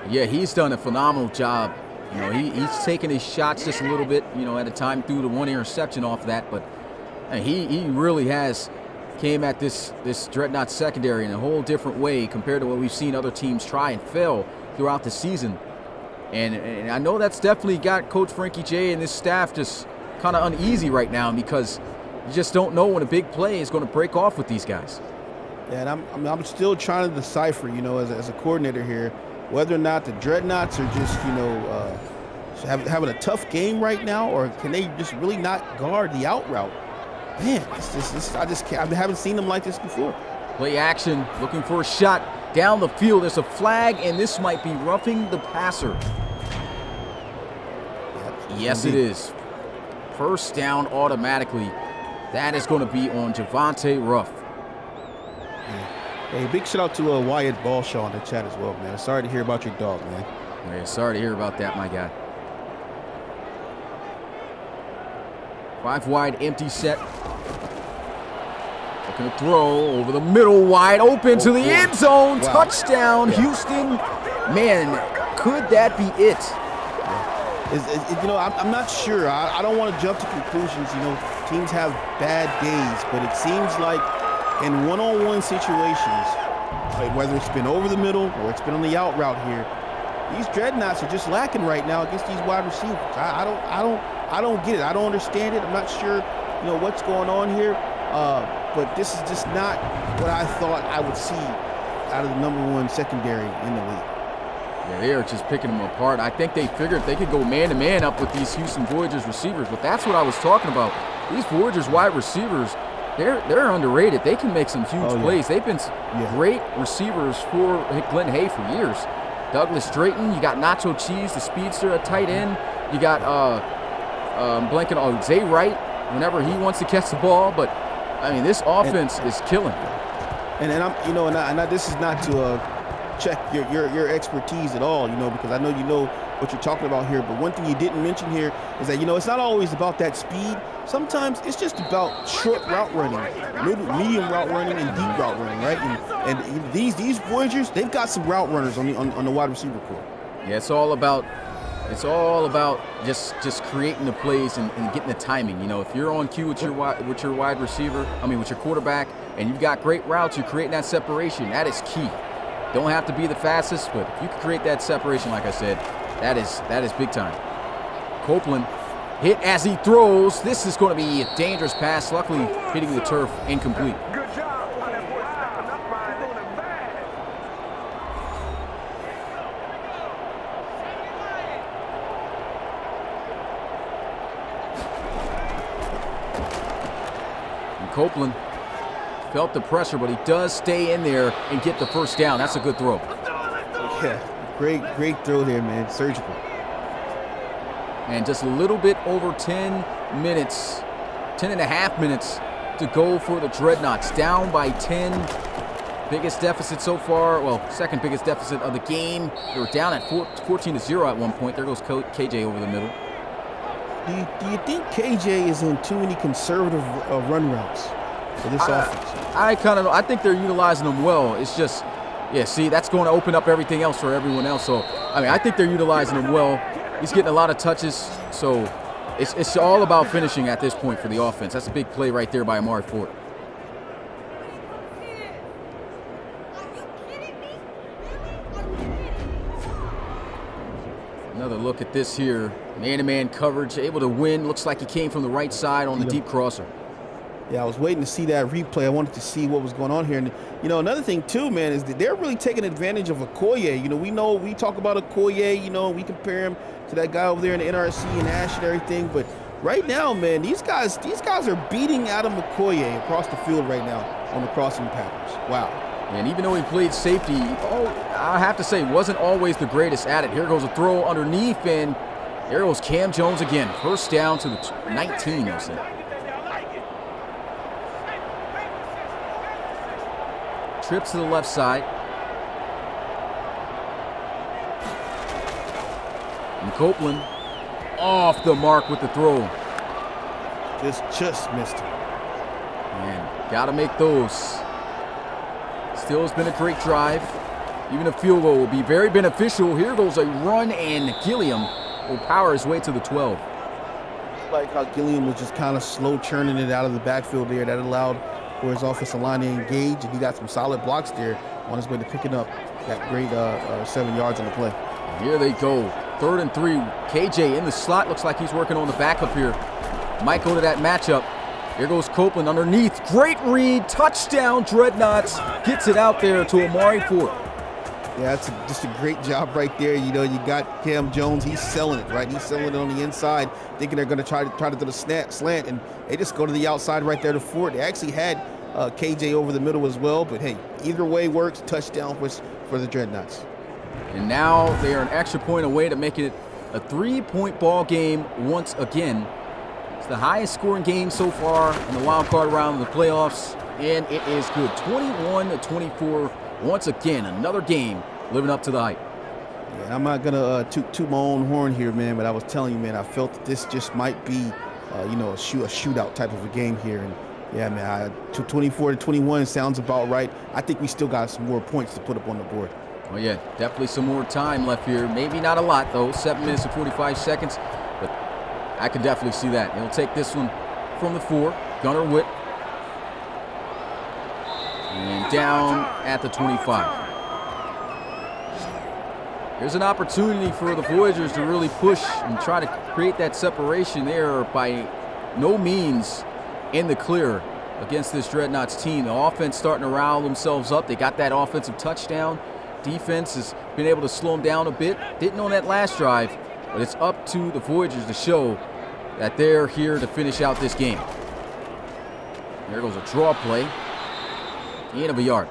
S2: Yeah, he's done a phenomenal job. You know, he's taken his shots just a little bit, you know, at a time through the 1 interception off that, but he really has came at this Dreadnought secondary in a whole different way compared to what we've seen other teams try and fail throughout the season. And I know that's definitely got Coach Frankie J and his staff just kind of uneasy right now because you just don't know when a big play is going to break off with these guys.
S3: Yeah, and I'm still trying to decipher, you know, as a coordinator here, whether or not the Dreadnoughts are just, you know, having a tough game right now, or can they just really not guard the out route? Man, I haven't seen them like this before.
S2: Play action, looking for a shot down the field. There's a flag, and this might be roughing the passer. Yes, it is. First down automatically. That is going to be on Javonte Ruff.
S3: Hey, big shout out to Wyatt Ballshaw in the chat as well, man. Sorry to hear about your dog, man.
S2: Yeah, sorry to hear about that, my guy. 5 wide, empty set. Looking to throw over the middle, wide open to the end zone. Wow. Touchdown, Houston. Man, could that be it?
S3: You know, I'm not sure. I don't want to jump to conclusions. You know, teams have bad days, but it seems like in one-on-one situations, whether it's been over the middle or it's been on the out route here, these Dreadnoughts are just lacking right now against these wide receivers. I don't get it. I don't understand it. I'm not sure, you know, what's going on here. But this is just not what I thought I would see out of the #1 secondary in the league.
S2: Yeah, they are just picking them apart. I think they figured they could go man-to-man up with these Houston Voyagers receivers, but that's what I was talking about. These Voyagers wide receivers, they're underrated. They can make some huge plays. They've been great receivers for Glenn Hay for years. Douglas Drayton, you got Nacho Cheese, the speedster at tight end. You got I'm blanking on Zay Wright whenever he wants to catch the ball, but I mean this offense is killing.
S3: And I'm, you know, this is not to check your expertise at all, you know, because I know you know what you're talking about here. But one thing you didn't mention here is that, you know, it's not always about that speed. Sometimes it's just about short route running, medium route running, and deep route running, right? And these Voyagers, they've got some route runners on the wide receiver corps.
S2: Yeah, it's all about just creating the plays and getting the timing. You know, if you're on cue with your wide receiver, with your quarterback, and you've got great routes, you're creating that separation. That is key. Don't have to be the fastest, but if you can create that separation, like I said, that is big time. Copeland hit as he throws. This is going to be a dangerous pass. Luckily, hitting the turf incomplete.
S4: Good job.
S2: And Copeland felt the pressure, but he does stay in there and get the first down. That's a good throw.
S3: Yeah, great throw there, man. Surgical.
S2: And just a little bit over 10 and a half minutes to go for the Dreadnoughts. Down by 10. Biggest deficit so far, well, second biggest deficit of the game. They were down at 14-0 at one point. There goes KJ over the middle.
S3: Do you think KJ is in too many conservative run routes for this offense?
S2: I think they're utilizing them well. It's just, yeah, see, that's going to open up everything else for everyone else. So, I think they're utilizing them well. He's getting a lot of touches, so it's all about finishing at this point for the offense. That's a big play right there by Amari Ford. Another look at this here. Man-to-man coverage, able to win. Looks like he came from the right side on the deep crosser.
S3: Yeah, I was waiting to see that replay. I wanted to see what was going on here. And, you know, another thing, too, man, is that they're really taking advantage of Okoye. You know, we talk about Okoye, you know, we compare him to that guy over there in the NRC and Ash and everything. But right now, man, these guys are beating Adam Okoye across the field right now on the crossing patterns. Wow.
S2: And even though he played safety, I have to say, wasn't always the greatest at it. Here goes a throw underneath, and there goes Cam Jones again. First down to the 19, I'll say. Trips to the left side. And Copeland off the mark with the throw.
S3: Just missed him.
S2: And got to make those. Still has been a great drive. Even a field goal will be very beneficial. Here goes a run, and Gilliam will power his way to the 12.
S3: Like how Gilliam was just kind of slow churning it out of the backfield there. That allowed for his offensive line to engage, and he got some solid blocks there on his way to picking up that great 7 yards on the play.
S2: Here they go. 3rd and 3. KJ in the slot. Looks like he's working on the backup here. Might go to that matchup. Here goes Copeland underneath. Great read. Touchdown, Dreadnoughts. Gets it out there to Amari Ford.
S3: Yeah, that's just a great job right there. You know, you got Cam Jones. He's selling it, right? He's selling it on the inside, thinking they're going to try to do the slant, and they just go to the outside right there to Ford. They actually had KJ over the middle as well, but hey, either way works. Touchdown for the Dreadnoughts.
S2: And now they are an extra point away to make it a 3-point ball game once again. It's the highest scoring game so far in the wild card round of the playoffs, and it is good. 21-24. Once again, another game living up to the hype.
S3: Yeah, I'm not gonna toot my own horn here, man, but I was telling you, man, I felt that this just might be, a shootout type of a game here. And yeah, man, 24-21 sounds about right. I think we still got some more points to put up on the board.
S2: Oh yeah, definitely some more time left here. Maybe not a lot though. 7 minutes and 45 seconds, but I can definitely see that. He'll take this one from the 4. Gunnar Witt. And down at the 25. There's an opportunity for the Voyagers to really push and try to create that separation. They are by no means in the clear against this Dreadnoughts team. The offense starting to rile themselves up. They got that offensive touchdown. Defense has been able to slow them down a bit. Didn't on that last drive, but it's up to the Voyagers to show that they're here to finish out this game. There goes a draw play. Gain of a yard.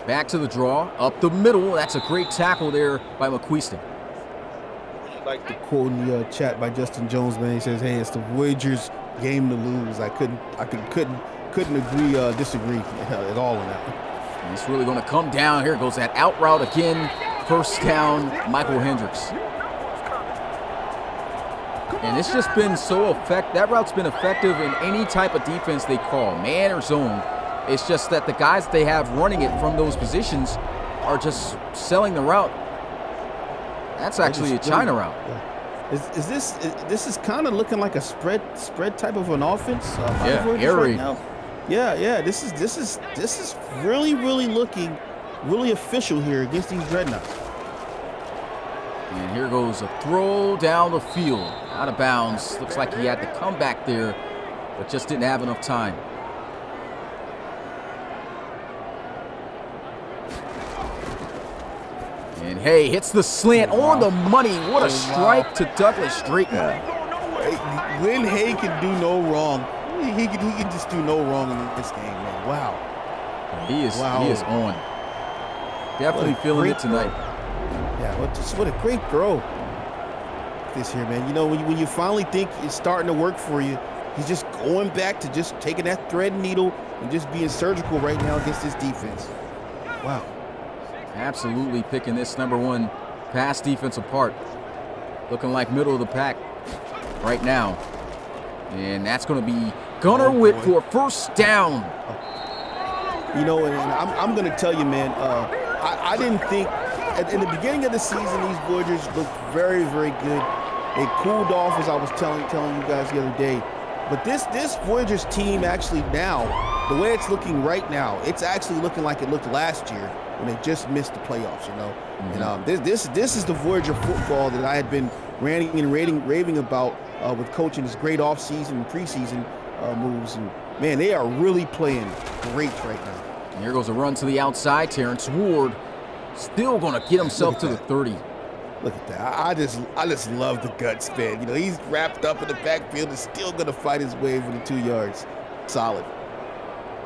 S2: Back to the draw, up the middle. That's a great tackle there by McQueeston.
S3: I like the quote in the chat by Justin Jones, man. He says, "Hey, it's the Voyagers' game to lose." I couldn't disagree at all on that.
S2: And it's really going to come down. Here goes that out route again. First down, Michael Hendricks. And it's just been so effective. That route's been effective in any type of defense they call, man or zone. It's just that the guys they have running it from those positions are just selling the route. That's actually a China route.
S3: Is this is kind of looking like a spread type of an offense?
S2: Yeah, air raid.
S3: Right, yeah. This is really looking really official here against these Dreadnoughts.
S2: And here goes a throw down the field, out of bounds. Looks like he had to come back there, but just didn't have enough time. And hey, hits the slant on the money. What a strike to Douglas Drayton.
S3: Lynn Hay can do no wrong. He can just do no wrong in this game, man. Wow.
S2: He is on. Definitely feeling it tonight.
S3: Yeah, what a great throw this here, man. You know, when you finally think it's starting to work for you, he's just going back to just taking that thread and needle and just being surgical right now against this defense. Wow.
S2: Absolutely picking this #1 pass defense apart. Looking like middle of the pack right now. And that's going to be Gunnar Witt for first down.
S3: You know, and I'm going to tell you, man, I didn't think, in the beginning of the season, these Voyagers looked very good. They cooled off, as I was telling you guys the other day. But this Voyagers team actually now the way it's looking right now, it's actually looking like it looked last year when they just missed the playoffs, you know. And this is the Voyager football that I had been ranting and raving about with coaching this great offseason and preseason moves. And, man, they are really playing great right now.
S2: And here goes a run to the outside. Terrence Ward still going to get himself to the 30.
S3: Look at that. I just love the guts, man. You know, he's wrapped up in the backfield and still going to fight his way for the 2 yards. Solid.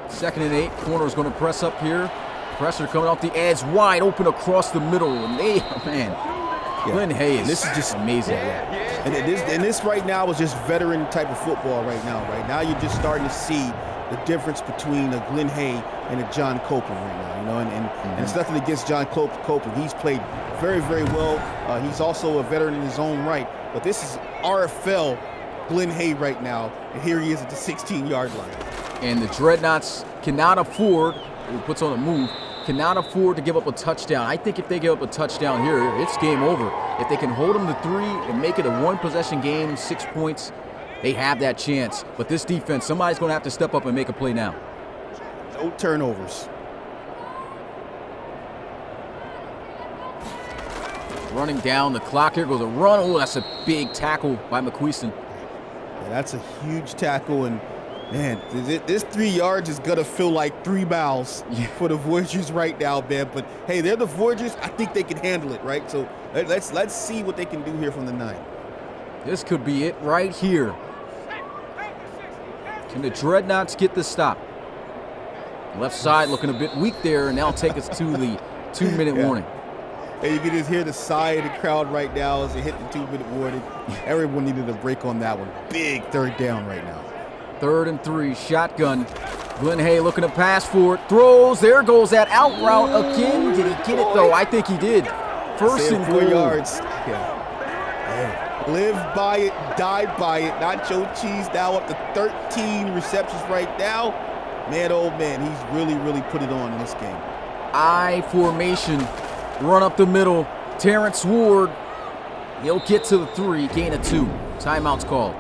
S2: 2nd and 8. Corner's going to press up here. Pressure coming off the edge, wide open across the middle. And they, man, Glenn Hayes.
S3: This is just amazing. And this right now is just veteran type of football right now. Right now, you're just starting to see the difference between a Glenn Hay and a John Copeland right now. You know, and it's nothing against John Copeland. He's played very, very well. He's also a veteran in his own right. But this is RFL Glenn Hay right now, and here he is at the 16-yard line.
S2: And the Dreadnoughts cannot afford, he puts on a move, cannot afford to give up a touchdown. I think if they give up a touchdown here, it's game over. If they can hold them to 3 and make it a one-possession game, 6 points, they have that chance. But this defense, somebody's going to have to step up and make a play now.
S3: No turnovers.
S2: Running down the clock. Here goes a run. Oh, that's a big tackle by McQueeson.
S3: Yeah, that's a huge tackle, and man, this 3 yards is gonna feel like 3 miles for the Voyagers right now, man. But hey, they're the Voyagers. I think they can handle it, right? So let's see what they can do here from the 9.
S2: This could be it right here. Can the Dreadnoughts get the stop? Left side looking a bit weak there, and that'll take us to the 2-minute warning.
S3: And you can just hear the sigh of the crowd right now as they hit the 2-minute warning. Everyone needed a break on that one. Big 3rd down right now.
S2: 3rd and 3, shotgun. Glenn Hay looking to pass for it. Throws. There goes that out route again. Did he get it, though? I think he did. 1st and 4
S3: yards. Yeah. Live by it, die by it. Nacho Cheese now up to 13 receptions right now. Man, oh man, he's really, really put it on in this game.
S2: I formation. Run up the middle. Terrence Ward. He'll get to the 3, gain of 2. Timeout's called.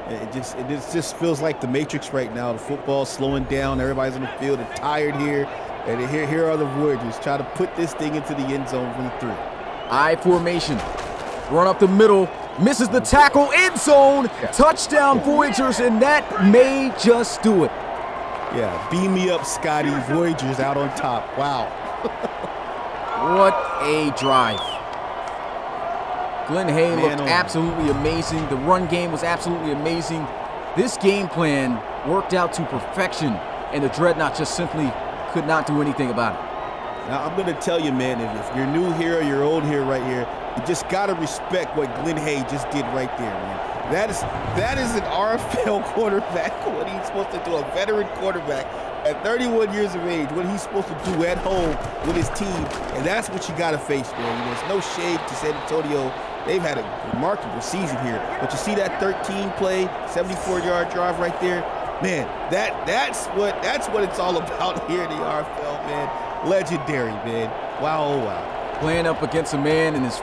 S3: It just feels like the Matrix right now. The football's slowing down. Everybody's on the field. They're tired here. And here are the Voyagers trying to put this thing into the end zone from the 3.
S2: I formation. Run up the middle. Misses the tackle. End zone. Touchdown Voyagers, and that may just do it.
S3: Yeah, beam me up, Scotty. Voyagers out on top. Wow.
S2: What a drive. Glenn Hay looked absolutely amazing. The run game was absolutely amazing. This game plan worked out to perfection, and the Dreadnoughts just simply could not do anything about it.
S3: Now, I'm going to tell you, man, if you're new here or you're old here right here, you just got to respect what Glenn Hay just did right there, man. That is an RFL quarterback, what he's supposed to do, a veteran quarterback at 31 years of age, what he's supposed to do at home with his team, and that's what you got to face, man. You know, it's no shade to San Antonio. They've had a remarkable season here, but you see that 13-play, 74-yard drive right there? Man, that's what it's all about here in the RFL, man. Legendary, man. Wow, oh wow.
S2: Playing up against a man in his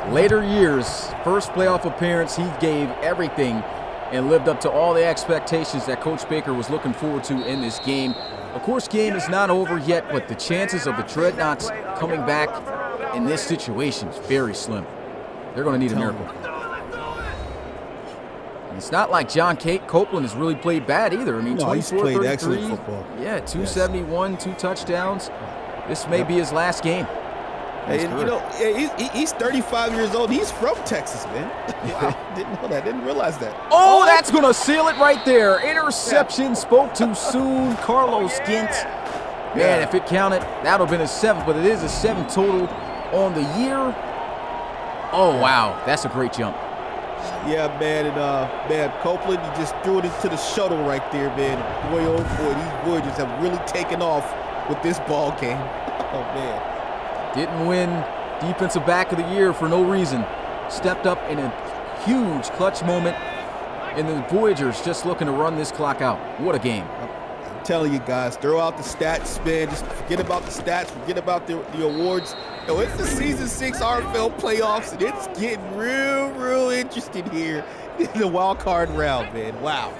S2: later years, first playoff appearance, he gave everything and lived up to all the expectations that Coach Baker was looking forward to in this game. Of course, game is not over yet, but the chances of the Dreadnoughts coming back in this situation is very slim. They're going to need a miracle. And it's not like John Copeland has really played bad either. I mean,
S3: no,
S2: 24,
S3: he's played
S2: 33,
S3: excellent football.
S2: Yeah, 271, 2 touchdowns. This may be his last game.
S3: And, you know, he's 35 years old. He's from Texas, man. Wow, didn't know that. Didn't realize that.
S2: Oh, that's going to seal it right there. Interception, spoke too soon. Carlos Gint. Man, if it counted, that would have been a 7th, but it is a 7 total on the year. Oh, wow. That's a great jump.
S3: Yeah, man. And, man, Copeland, you just threw it into the shuttle right there, man. Boy, oh, boy, these Voyagers have really taken off with this ball game. Oh, man.
S2: Didn't win Defensive Back of the Year for no reason. Stepped up in a huge clutch moment, and the Voyagers just looking to run this clock out. What a game.
S3: I'm telling you guys, throw out the stats, man. Just forget about the stats, forget about the awards. Yo, it's the Season 6 RFL playoffs, and it's getting real interesting here in the wild card round, man. Wow.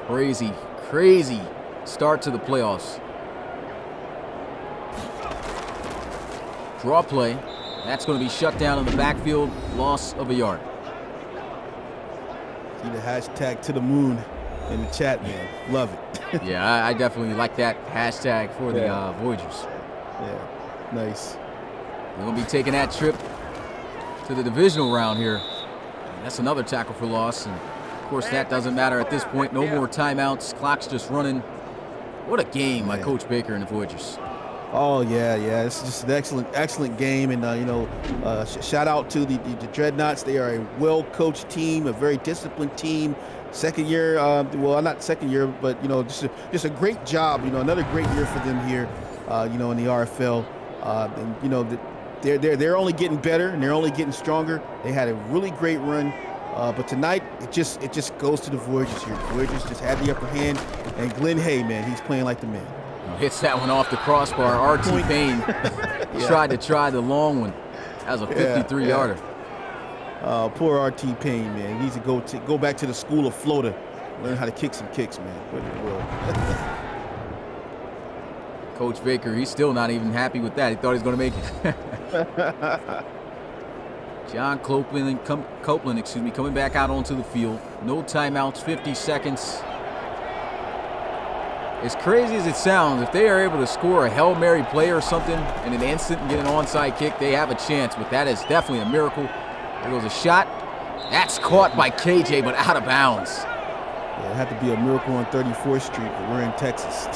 S2: Crazy, crazy. start to the playoffs. Draw play. That's going to be shut down in the backfield. Loss of a yard.
S3: See the hashtag to the moon in the chat, man. Love it.
S2: Yeah, I definitely like that hashtag for the Voyagers.
S3: Yeah, nice.
S2: We're going to be taking that trip to the divisional round here. And that's another tackle for loss. And, of course, that doesn't matter at this point. No more timeouts. Clock's just running. What a game by Coach Baker and the Voyagers.
S3: Oh, yeah. It's just an excellent game. And, shout out to the Dreadnoughts. They are a well-coached team, a very disciplined team. Second year, well, not second year, but, just a great job. Another great year for them here, in the RFL. They're only getting better and they're only getting stronger. They had a really great run. But tonight, it just goes to the Voyagers here. The Voyagers just had the upper hand. And Glenn Hay, man, he's playing like the man.
S2: Hits that one off the crossbar. R.T. Payne tried the long one. That was a 53-yarder.
S3: Poor R.T. Payne, man. He needs to go back to the school of Florida, learn how to kick some kicks, man.
S2: Coach Baker, he's still not even happy with that. He thought he was going to make it. John Copeland, coming back out onto the field. No timeouts, 50 seconds. As crazy as it sounds, if they are able to score a Hail Mary play or something in an instant and get an onside kick, they have a chance. But that is definitely a miracle. There goes a shot. That's caught by KJ, but out of bounds.
S3: Yeah, it had to be a miracle on 34th Street, but we're in Texas.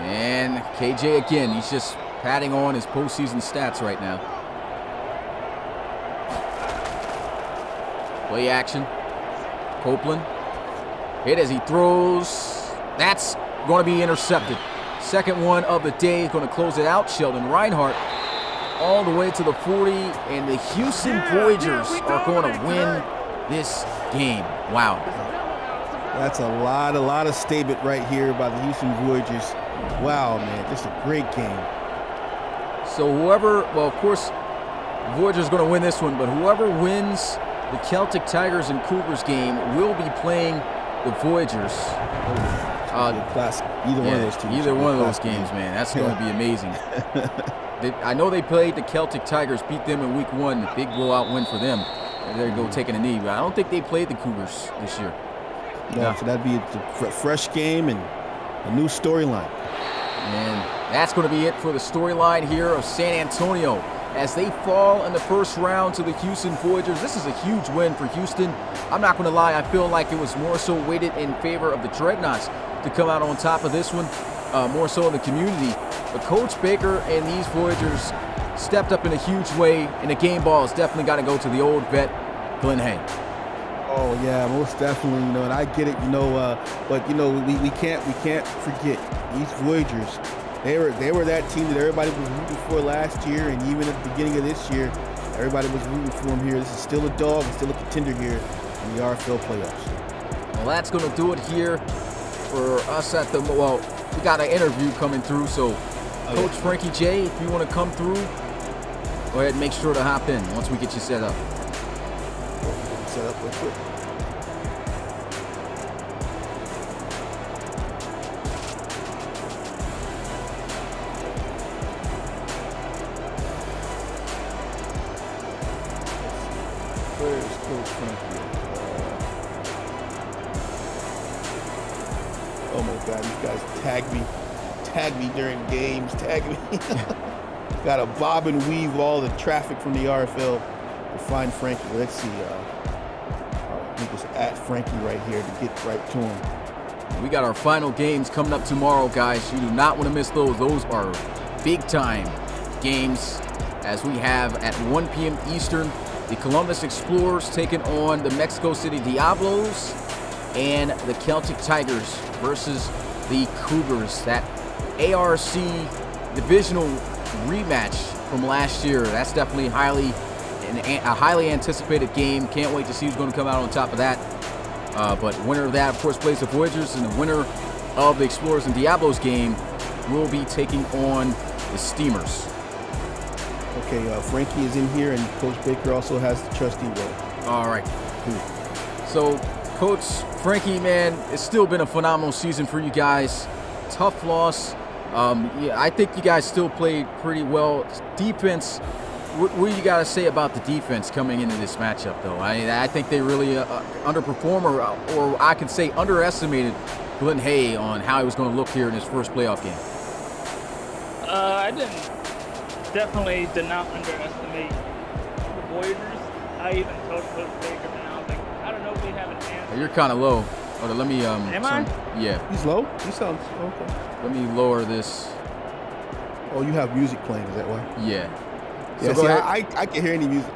S2: And KJ again, he's just padding on his postseason stats right now. Play action. Copeland. Hit as he throws. That's going to be intercepted. Second one of the day is going to close it out. Sheldon Reinhardt all the way to the 40. And the Houston Voyagers are going to win this game. Wow.
S3: That's a lot of statement right here by the Houston Voyagers. Wow, man, just a great game.
S2: So whoever, well, of course, Voyagers are going to win this one, but whoever wins the Celtic Tigers and Cougars game will be playing the Voyagers.
S3: Either one of those two.
S2: Either one of those games, man. That's going to be amazing. I know they played the Celtic Tigers, beat them in week 1, a big blowout win for them. There you go, taking a knee. But I don't think they played the Cougars this year.
S3: No, so that'd be a fresh game and a new storyline.
S2: And that's going to be it for the storyline here of San Antonio as they fall in the first round to the Houston Voyagers. This is a huge win for Houston. I'm not going to lie, I feel like it was more so weighted in favor of the Dreadnoughts to come out on top of this one, more so in the community. But Coach Baker and these Voyagers stepped up in a huge way, and the game ball has definitely got to go to the old vet, Glenn Hay.
S3: Oh yeah, most definitely, and I get it, but we can't forget these Voyagers. They were that team that everybody was rooting for last year, and even at the beginning of this year, everybody was rooting for them here. This is still a dog, and still a contender here in the RFL playoffs.
S2: Well, that's going to do it here for us at the, well, we got an interview coming through, so Coach Frankie J, if you want to come through, go ahead and make sure to hop in once we get you set up.
S3: Set up real quick. Where's Coach Frankie? Oh my God, these guys tag me during games, tag me. Got to bob and weave all the traffic from the RFL to find Frankie. Let's see. I think it's at Frankie right here to get right to him.
S2: We got our final games coming up tomorrow, guys. You do not want to miss those. Those are big-time games as we have at 1 p.m. Eastern. The Columbus Explorers taking on the Mexico City Diablos and the Celtic Tigers versus the Cougars. That ARC divisional rematch from last year. That's definitely a highly anticipated game. Can't wait to see who's going to come out on top of that. But winner of that, of course, plays the Voyagers, and the winner of the Explorers and Diablos game will be taking on the Steamers.
S3: Okay, Frankie is in here, and Coach Baker also has the trustee role.
S2: All right, cool. So, Coach Frankie, man, it's still been a phenomenal season for you guys. Tough loss. Yeah, I think you guys still played pretty well. Defense, what do you got to say about the defense coming into this matchup, though? I think they really underperformed, or I could say underestimated Glenn Hay on how he was going to look here in his first playoff game.
S4: I definitely did not underestimate the Voyagers. I even told Coach Baker, man, I was like, I don't know if we have an answer.
S2: You're kind of low. Hold on, let me
S4: Am I?
S2: Yeah.
S3: He's low? He sounds okay.
S2: Let me lower this.
S3: Oh, you have music playing, is that why?
S2: Yeah.
S3: Yeah,
S2: So
S3: see,
S2: go ahead.
S3: I can't hear any music.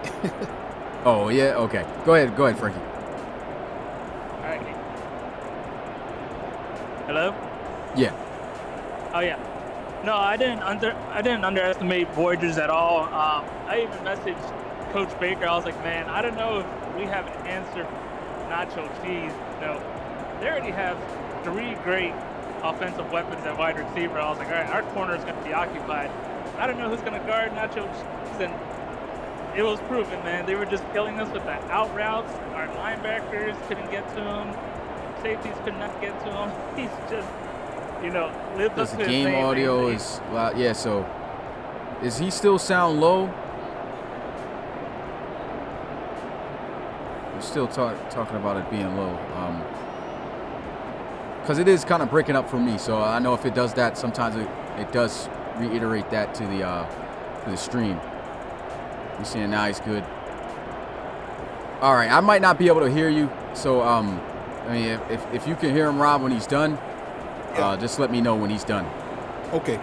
S2: Oh, yeah, okay. Go ahead, Frankie.
S4: All right. Hello?
S2: Yeah.
S4: Oh yeah. No, I didn't underestimate Voyagers at all. I even messaged Coach Baker. I was like, man, I don't know if we have an answer for Nacho Cheese. They already have 3 great offensive weapons at wide receiver. I was like, all right, our corner is going to be occupied. I don't know who's going to guard Nacho Cheese, and it was proven, man. They were just killing us with the out routes. Our linebackers couldn't get to him. Safeties could not get to him. He's just, lived up
S2: Because
S4: to
S2: the
S4: his
S2: game
S4: name.
S2: audio is loud. Yeah, so is he still sound low? We're still talking about it being low. Because it is kind of breaking up for me. So I know if it does that, sometimes it does reiterate that to the stream. You're seeing now he's good. All right, I might not be able to hear you. So I mean, if you can hear him, Rob, when he's done, just let me know when he's done.
S3: Okay.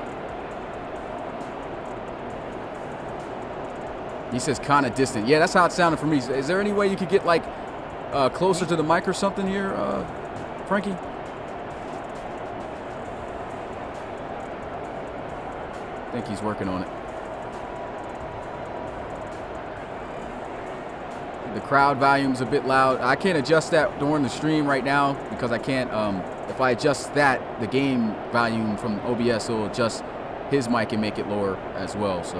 S2: He says kind of distant. Yeah, that's how it sounded for me. Is there any way you could get like closer to the mic or something here, Frankie? I think he's working on it. The crowd volume's a bit loud. I can't adjust that during the stream right now because I can't. If I adjust that, the game volume from OBS will adjust his mic and make it lower as well. So.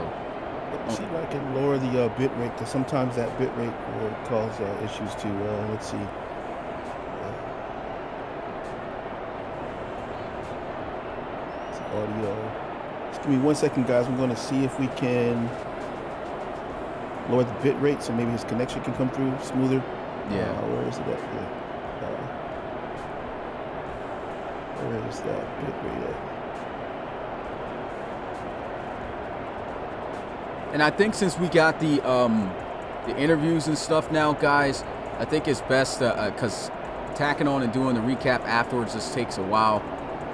S3: Let's see if I can lower the bit rate, because sometimes that bit rate will cause issues too. Let's see. It's audio. Just give me 1 second, guys. I'm going to see if we can lower the bit rate so maybe his connection can come through smoother.
S2: Yeah.
S3: Where is it at? Where is that bit rate at?
S2: And I think since we got the interviews and stuff now, guys, I think it's best because tacking on and doing the recap afterwards just takes a while.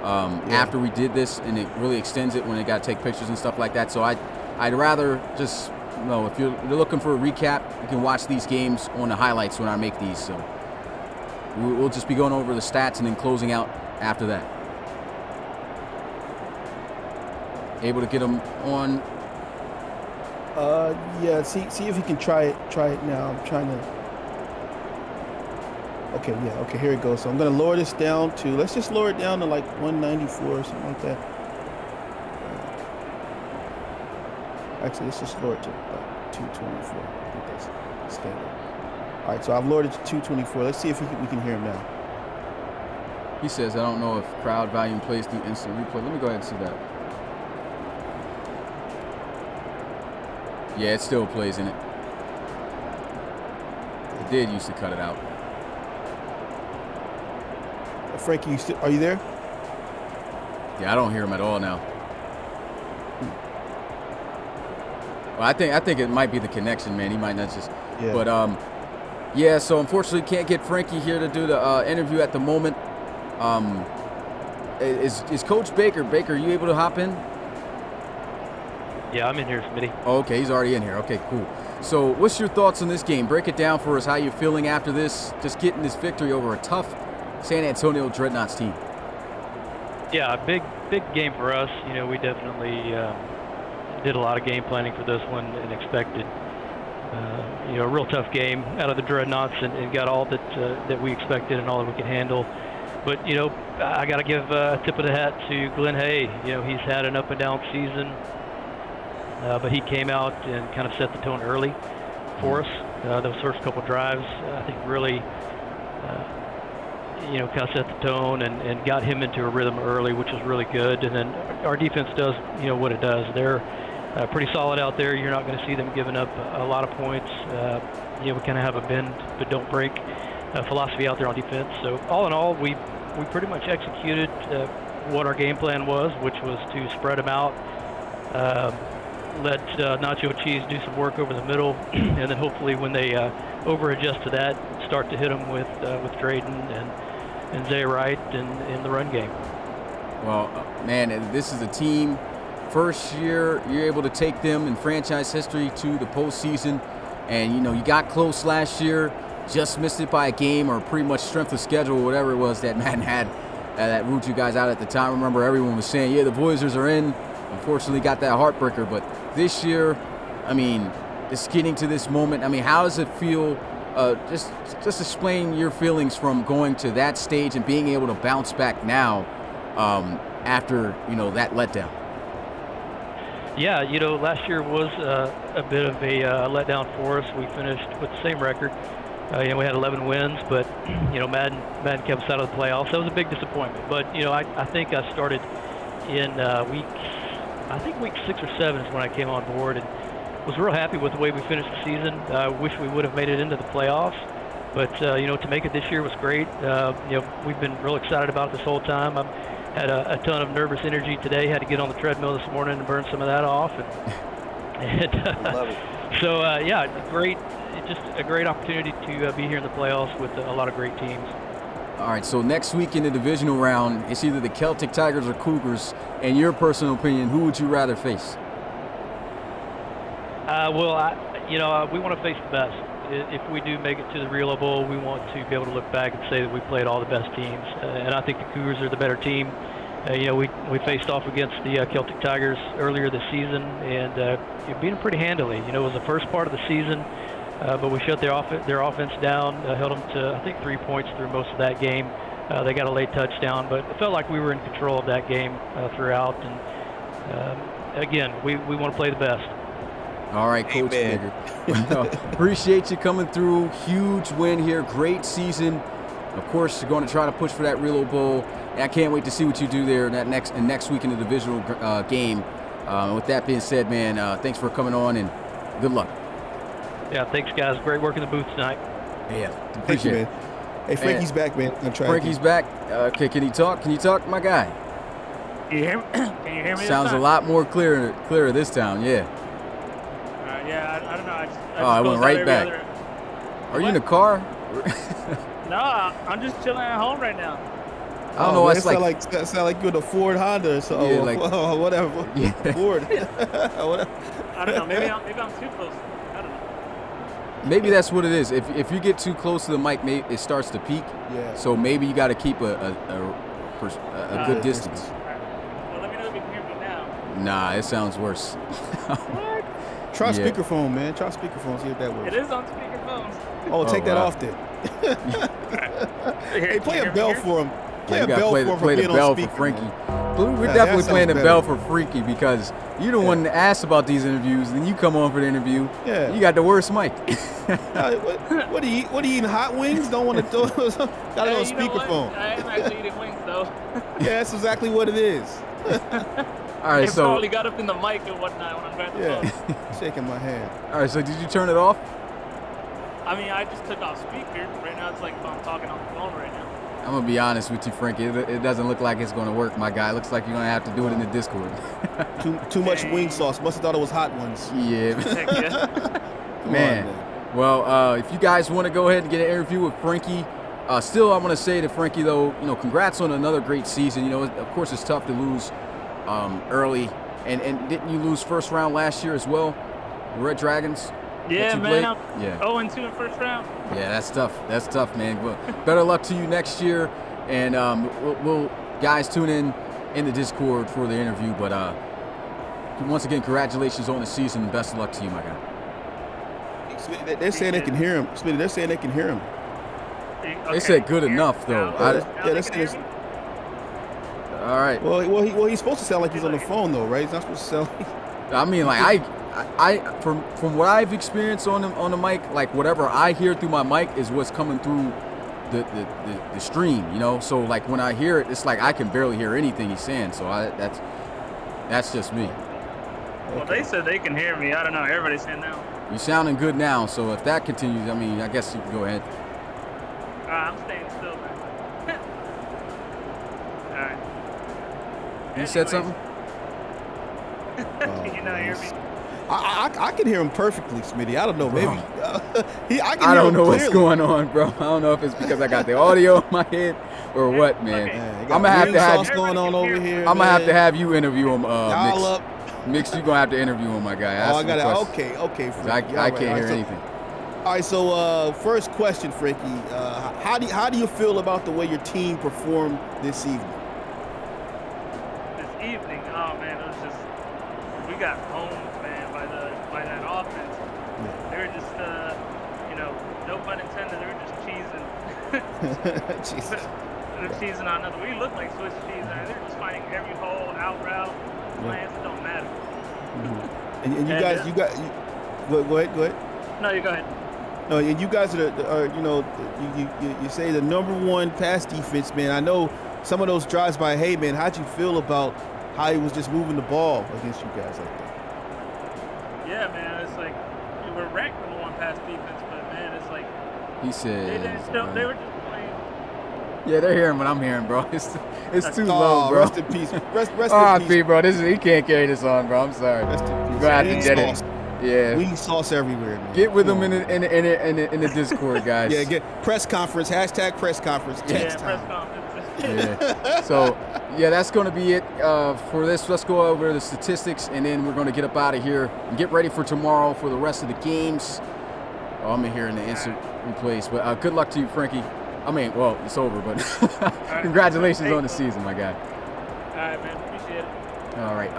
S2: After we did this, and it really extends it when they got to take pictures and stuff like that. So I'd rather just if you're looking for a recap, you can watch these games on the highlights when I make these. So we'll just be going over the stats and then closing out after that. Able to get them on.
S3: Yeah, see if you can try it now. I'm trying to. Okay, here it goes. So I'm gonna lower this down to, let's just lower it down to like 194 or something like that. Actually, let's just lower it to 224. I think that's standard. All right, so I've lowered it to 224. Let's see if we can hear him now.
S2: He says, I don't know if crowd volume plays through instant replay. Let me go ahead and see that. Yeah, it still plays in it. It did used to cut it out.
S3: Frankie, are you there?
S2: Yeah, I don't hear him at all now. Well, I think it might be the connection, man. He might not just.
S3: Yeah.
S2: But yeah. So unfortunately, can't get Frankie here to do the interview at the moment. Is Coach Baker? Baker, are you able to hop in?
S5: Yeah, I'm in here, Smitty.
S2: Oh, okay, he's already in here. Okay, cool. So what's your thoughts on this game? Break it down for us, how you're feeling after this, just getting this victory over a tough San Antonio Dreadnoughts team.
S5: Yeah, big game for us. We definitely did a lot of game planning for this one and expected, a real tough game out of the Dreadnoughts and got all that we expected and all that we could handle. But, I got to give a tip of the hat to Glenn Hay. He's had an up and down season. But he came out and kind of set the tone early for us. Those first couple drives, I think really, kind of set the tone and got him into a rhythm early, which was really good. And then our defense does, what it does. They're pretty solid out there. You're not going to see them giving up a lot of points. We kind of have a bend but don't break philosophy out there on defense. So all in all, we pretty much executed what our game plan was, which was to spread them out, let Nacho Cheese do some work over the middle, and then hopefully when they over-adjust to that, start to hit them with Drayden and Zay Wright in the run game.
S2: Well, man, this is a team. First year, you're able to take them in franchise history to the postseason, and you got close last year, just missed it by a game or pretty much strength of schedule, whatever it was that Madden had that ruled you guys out at the time. I remember everyone was saying, yeah, the Voyagers are in. Unfortunately, got that heartbreaker, but this year, just getting to this moment, how does it feel? Just explain your feelings from going to that stage and being able to bounce back now after that letdown.
S5: Yeah, last year was a bit of a letdown for us. We finished with the same record. We had 11 wins, but Madden kept us out of the playoffs. That was a big disappointment. But I think I started in week 6 or 7 is when I came on board, and was real happy with the way we finished the season. Wish we would have made it into the playoffs, but to make it this year was great. We've been real excited about it this whole time. I've had a ton of nervous energy today. Had to get on the treadmill this morning and burn some of that off. Love it. So great. Just a great opportunity to be here in the playoffs with a lot of great teams.
S2: All right, so next week in the divisional round, it's either the Celtic Tigers or Cougars. In your personal opinion, who would you rather face?
S5: We want to face the best. If we do make it to the Relo Bowl, we want to be able to look back and say that we played all the best teams. And I think the Cougars are the better team. We faced off against the Celtic Tigers earlier this season and beat them pretty handily. It was the first part of the season, but we shut their offense down, held them to, I think, 3 points through most of that game. They got a late touchdown, but it felt like we were in control of that game throughout. And again, we want to play the best.
S2: All right, Coach Bigger. Appreciate you coming through. Huge win here. Great season. Of course, you're going to try to push for that Relo Bowl. And I can't wait to see what you do there next week in the divisional game. With that being said, man, thanks for coming on and good luck.
S5: Yeah, thanks, guys. Great work in the booth tonight.
S2: Yeah, appreciate it.
S3: Hey, Frankie's back, man.
S2: Frankie's back. Okay, can he talk? Can you talk, my guy?
S4: Can you hear me?
S2: Sounds a lot more clearer this time. Yeah.
S4: I don't know. I just
S2: I went right back. Are you in the car?
S4: No, I'm just chilling at home right now.
S2: I don't know. It's
S3: that sound like you're in a Ford Honda or something.
S2: Yeah,
S3: whatever.
S2: Yeah.
S3: Ford.
S4: I don't know. Maybe I'm too close. I don't know.
S2: Maybe that's what it is. If you get too close to the mic, maybe it starts to peak.
S3: Yeah.
S2: So maybe you got to keep a good distance.
S4: Well, let me know if you can hear me now.
S2: Nah, it sounds worse.
S3: Try speakerphone, man. Try speakerphone. See if that works.
S4: It is on speakerphones.
S3: Oh, take that off then. Hey, play a bell for him. Play a bell for him.
S2: Play the bell for Frankie. We're definitely playing the bell for Frankie because you're the one that asked about these interviews, and you come on for the interview.
S3: Yeah.
S2: You got the worst mic.
S3: What are you eating? Hot wings? Don't want to throw. Got it on speakerphone.
S4: I am actually eating wings though.
S3: Yeah, that's exactly what it is.
S2: All right,
S4: so probably got up in the mic and whatnot when I'm grabbing the phone.
S3: Shaking my hand.
S2: All right, so did you turn it off?
S4: I mean, I just took off speaker. Right now, it's like I'm talking on the phone right now.
S2: I'm gonna be honest with you, Frankie. It doesn't look like it's gonna work, my guy. It looks like you're gonna have to do it in the Discord.
S3: Too much wing sauce. Must have thought it was hot ones.
S2: Yeah.
S3: Man.
S2: Well, if you guys want to go ahead and get an interview with Frankie, still I want to say to Frankie though, congrats on another great season. Of course it's tough to lose early, and didn't you lose first round last year as well? The Red Dragons.
S4: Yeah, man. I'm
S2: 0-2
S4: in first round.
S2: Yeah, that's tough. That's tough, man. Well, better luck to you next year, and we'll guys tune in the Discord for the interview. But once again, congratulations on the season, and best of luck to you, my guy.
S3: They're saying they can hear him. Smitty, they're saying they can hear him.
S4: Okay.
S2: They said good enough, though. All right.
S3: Well, he's supposed to sound like he's on the phone, though, right? He's not supposed to sound like...
S2: I mean, like, from what I've experienced on the mic, like whatever I hear through my mic is what's coming through the stream, you know. So like when I hear it, it's like I can barely hear anything he's saying. So that's just me.
S4: Well, they said they can hear me. I don't know. Everybody's saying now.
S2: You're sounding good now. So if that continues, I mean, I guess you can go ahead.
S4: I'm staying still, man. All right.
S2: You said something?
S4: Can you not hear me?
S3: I can hear him perfectly, Smitty. I don't know, maybe.
S2: I don't know what's going on, bro. I don't know if it's because I got the audio in my head or what, man.
S4: Okay.
S3: Man,
S2: I'm gonna have to have
S3: going on over here.
S2: I'm gonna have to have you interview him.
S3: Y'all up.
S2: Mix, you gonna have to interview him, my guy.
S3: Oh, I
S2: Ask him
S3: got it.
S2: questions.
S3: Okay. Frankie.
S2: I can't hear anything.
S3: All right, so first question, Frankie. How do you feel about the way your team performed this evening?
S4: This evening, oh man, it was just we got owned, man, by that offense.
S3: Yeah.
S4: They were just, no pun intended. They were just cheesing.
S3: Jesus.
S4: They're cheesing on another. We look like Swiss cheese, man. They're just finding every hole, out route, plans. It don't matter.
S3: And you guys, go ahead.
S4: No, you go ahead.
S3: No, and you guys are you say the #1 pass defense, man. I know some of those drives by Hayman. How'd you feel about how he was just moving the ball against you guys like that?
S4: Yeah, man. It's like we're ranked #1 pass defense, but man, it's like
S2: He said.
S4: they were just playing.
S2: Yeah, they're hearing what I'm hearing, bro. It's too
S3: Oh,
S2: low, bro.
S3: rest in peace. Rest in
S2: R.I.P.,
S3: peace.
S2: bro. He can't carry this on, bro. I'm sorry.
S3: Rest in peace.
S2: You're gonna have to get it.
S3: Sauce.
S2: Yeah.
S3: We need sauce everywhere, man.
S2: Get with
S3: Come
S2: them
S3: on.
S2: in the Discord, guys.
S3: Yeah, get press conference, #press conference, text
S4: Press
S3: time.
S4: conference.
S2: Yeah. So, yeah, that's going to be it for this. Let's go over the statistics, and then we're going to get up out of here and get ready for tomorrow for the rest of the games. Oh, I'm in here in the instant replays. But good luck to you, Frankie. I mean, well, it's over, but congratulations on the season, my guy.
S4: All right, man. Appreciate it.
S2: All right.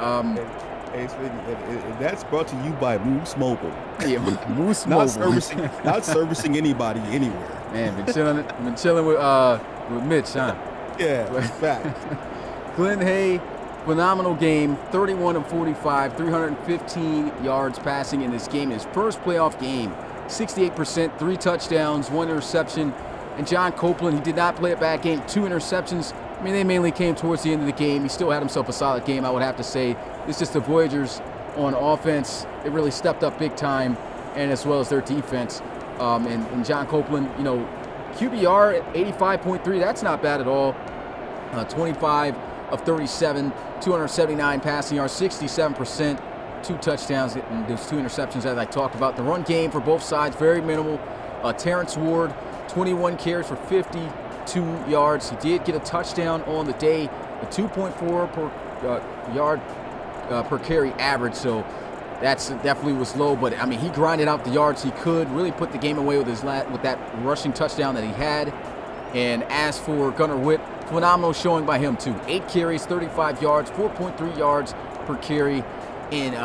S3: Hey, Smitty, that's brought to you by Moose Mobile.
S2: Yeah, Moose
S3: Not
S2: Mobile.
S3: not servicing anybody anywhere.
S2: Man, been chilling with Mitch, huh?
S3: Yeah, fact.
S2: Glenn Hay, phenomenal game, 31 of 45, 315 yards passing in this game. His first playoff game, 68%, 3 touchdowns, 1 interception. And John Copeland, he did not play a bad game, 2 interceptions. I mean, they mainly came towards the end of the game. He still had himself a solid game, I would have to say. It's just the Voyagers on offense. They really stepped up big time, and as well as their defense. And John Copeland, QBR at 85.3, that's not bad at all. 25 of 37, 279 passing yards, 67%, 2 touchdowns, and those 2 interceptions that I talked about. The run game for both sides, very minimal. Terrence Ward, 21 carries for 52 yards. He did get a touchdown on the day, a 2.4 per yard per carry average, so that's definitely was low, but I mean, he grinded out the yards he could, really put the game away with with that rushing touchdown that he had. And as for Gunnar Witt, phenomenal showing by him too. 8 carries, 35 yards, 4.3 yards per carry. And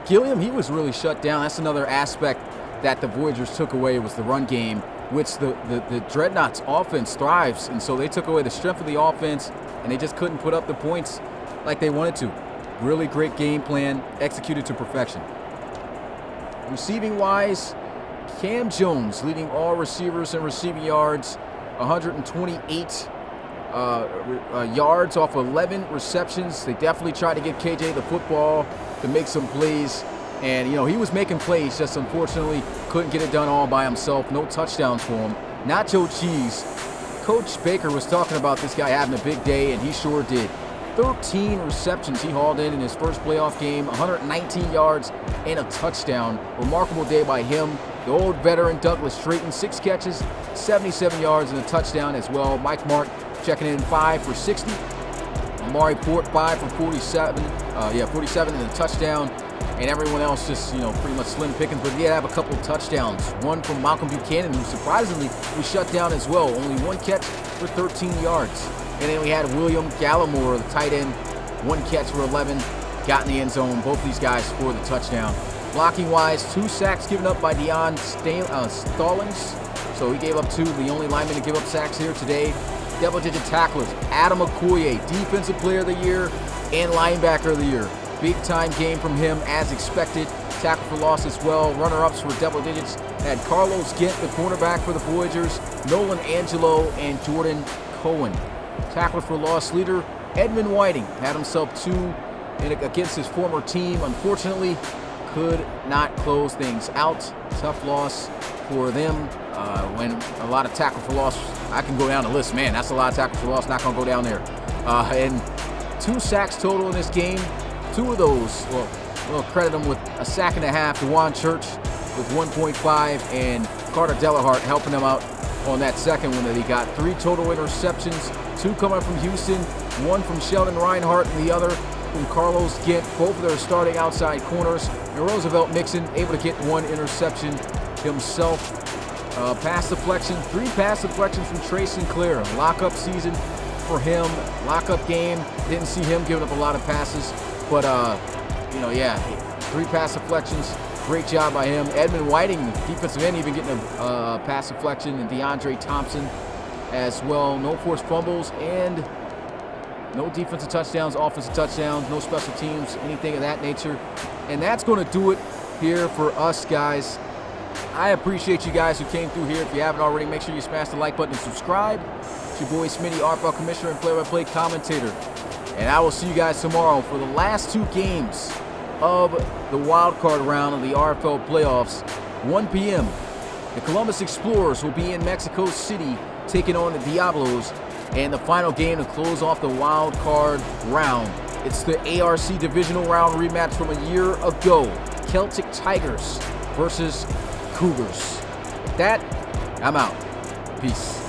S2: Gilliam, he was really shut down. That's another aspect that the Voyagers took away, was the run game, which the Dreadnoughts offense thrives, and so they took away the strength of the offense, and they just couldn't put up the points like they wanted to. Really great game plan, executed to perfection. Receiving wise, Cam Jones leading all receivers in receiving yards, 128 yards off 11 receptions. They definitely tried to get KJ the football to make some plays, and he was making plays, just unfortunately couldn't get it done all by himself. No touchdowns for him. Nacho Cheese. Coach Baker was talking about this guy having a big day, and he sure did. 13 receptions he hauled in his first playoff game, 119 yards and a touchdown. Remarkable day by him. The old veteran Douglas Straighton, 6 catches, 77 yards and a touchdown as well. Mike Mark checking in 5 for 60. Amari Port 5 for 47. 47 and a touchdown. And everyone else just, pretty much slim pickings, but he did have a couple of touchdowns. One from Malcolm Buchanan, who surprisingly was shut down as well. Only 1 catch for 13 yards. And then we had William Gallimore, the tight end, 1 catch for 11, got in the end zone. Both these guys scored the touchdown. Blocking-wise, 2 sacks given up by Deion Stallings. So he gave up 2, the only lineman to give up sacks here today. Double-digit tacklers, Adam Okoye, Defensive Player of the Year and Linebacker of the Year. Big-time game from him, as expected. Tackle for loss as well. Runner-ups for double digits had Carlos Gent, the cornerback for the Voyagers, Nolan Angelo, and Jordan Cohen. Tackle for loss leader, Edmund Whiting, had himself 2 against his former team. Unfortunately, could not close things out. Tough loss for them. When a lot of tackle for loss, I can go down the list. Man, that's a lot of tackle for loss. Not going to go down there. And 2 sacks total in this game. 2 of those, well, we'll credit them with a sack and a half. DeJuan Church with 1.5 and Carter Delahart helping them out on that second one that he got. 3 total interceptions, 2 coming from Houston, 1 from Sheldon Reinhardt and the other from Carlos Gent. Both of their starting outside corners. And Roosevelt Mixon able to get 1 interception himself. Pass deflection, 3 pass deflections from Trey Sinclair. Lockup season for him. Lockup game. Didn't see him giving up a lot of passes. But, 3 pass deflections. Great job by him. Edmund Whiting, defensive end, even getting a pass deflection. And DeAndre Thompson as well. No forced fumbles and no defensive touchdowns, offensive touchdowns, no special teams, anything of that nature. And that's going to do it here for us, guys. I appreciate you guys who came through here. If you haven't already, make sure you smash the like button and subscribe. It's your boy Smitty, RFL Commissioner and play-by-play commentator. And I will see you guys tomorrow for the last 2 games of the wildcard round of the RFL playoffs. 1 p.m. The Columbus Explorers will be in Mexico City taking on the Diablos. And the final game to close off the wildcard round. It's the ARC Divisional Round rematch from a year ago. Celtic Tigers versus Cougars. With that, I'm out. Peace.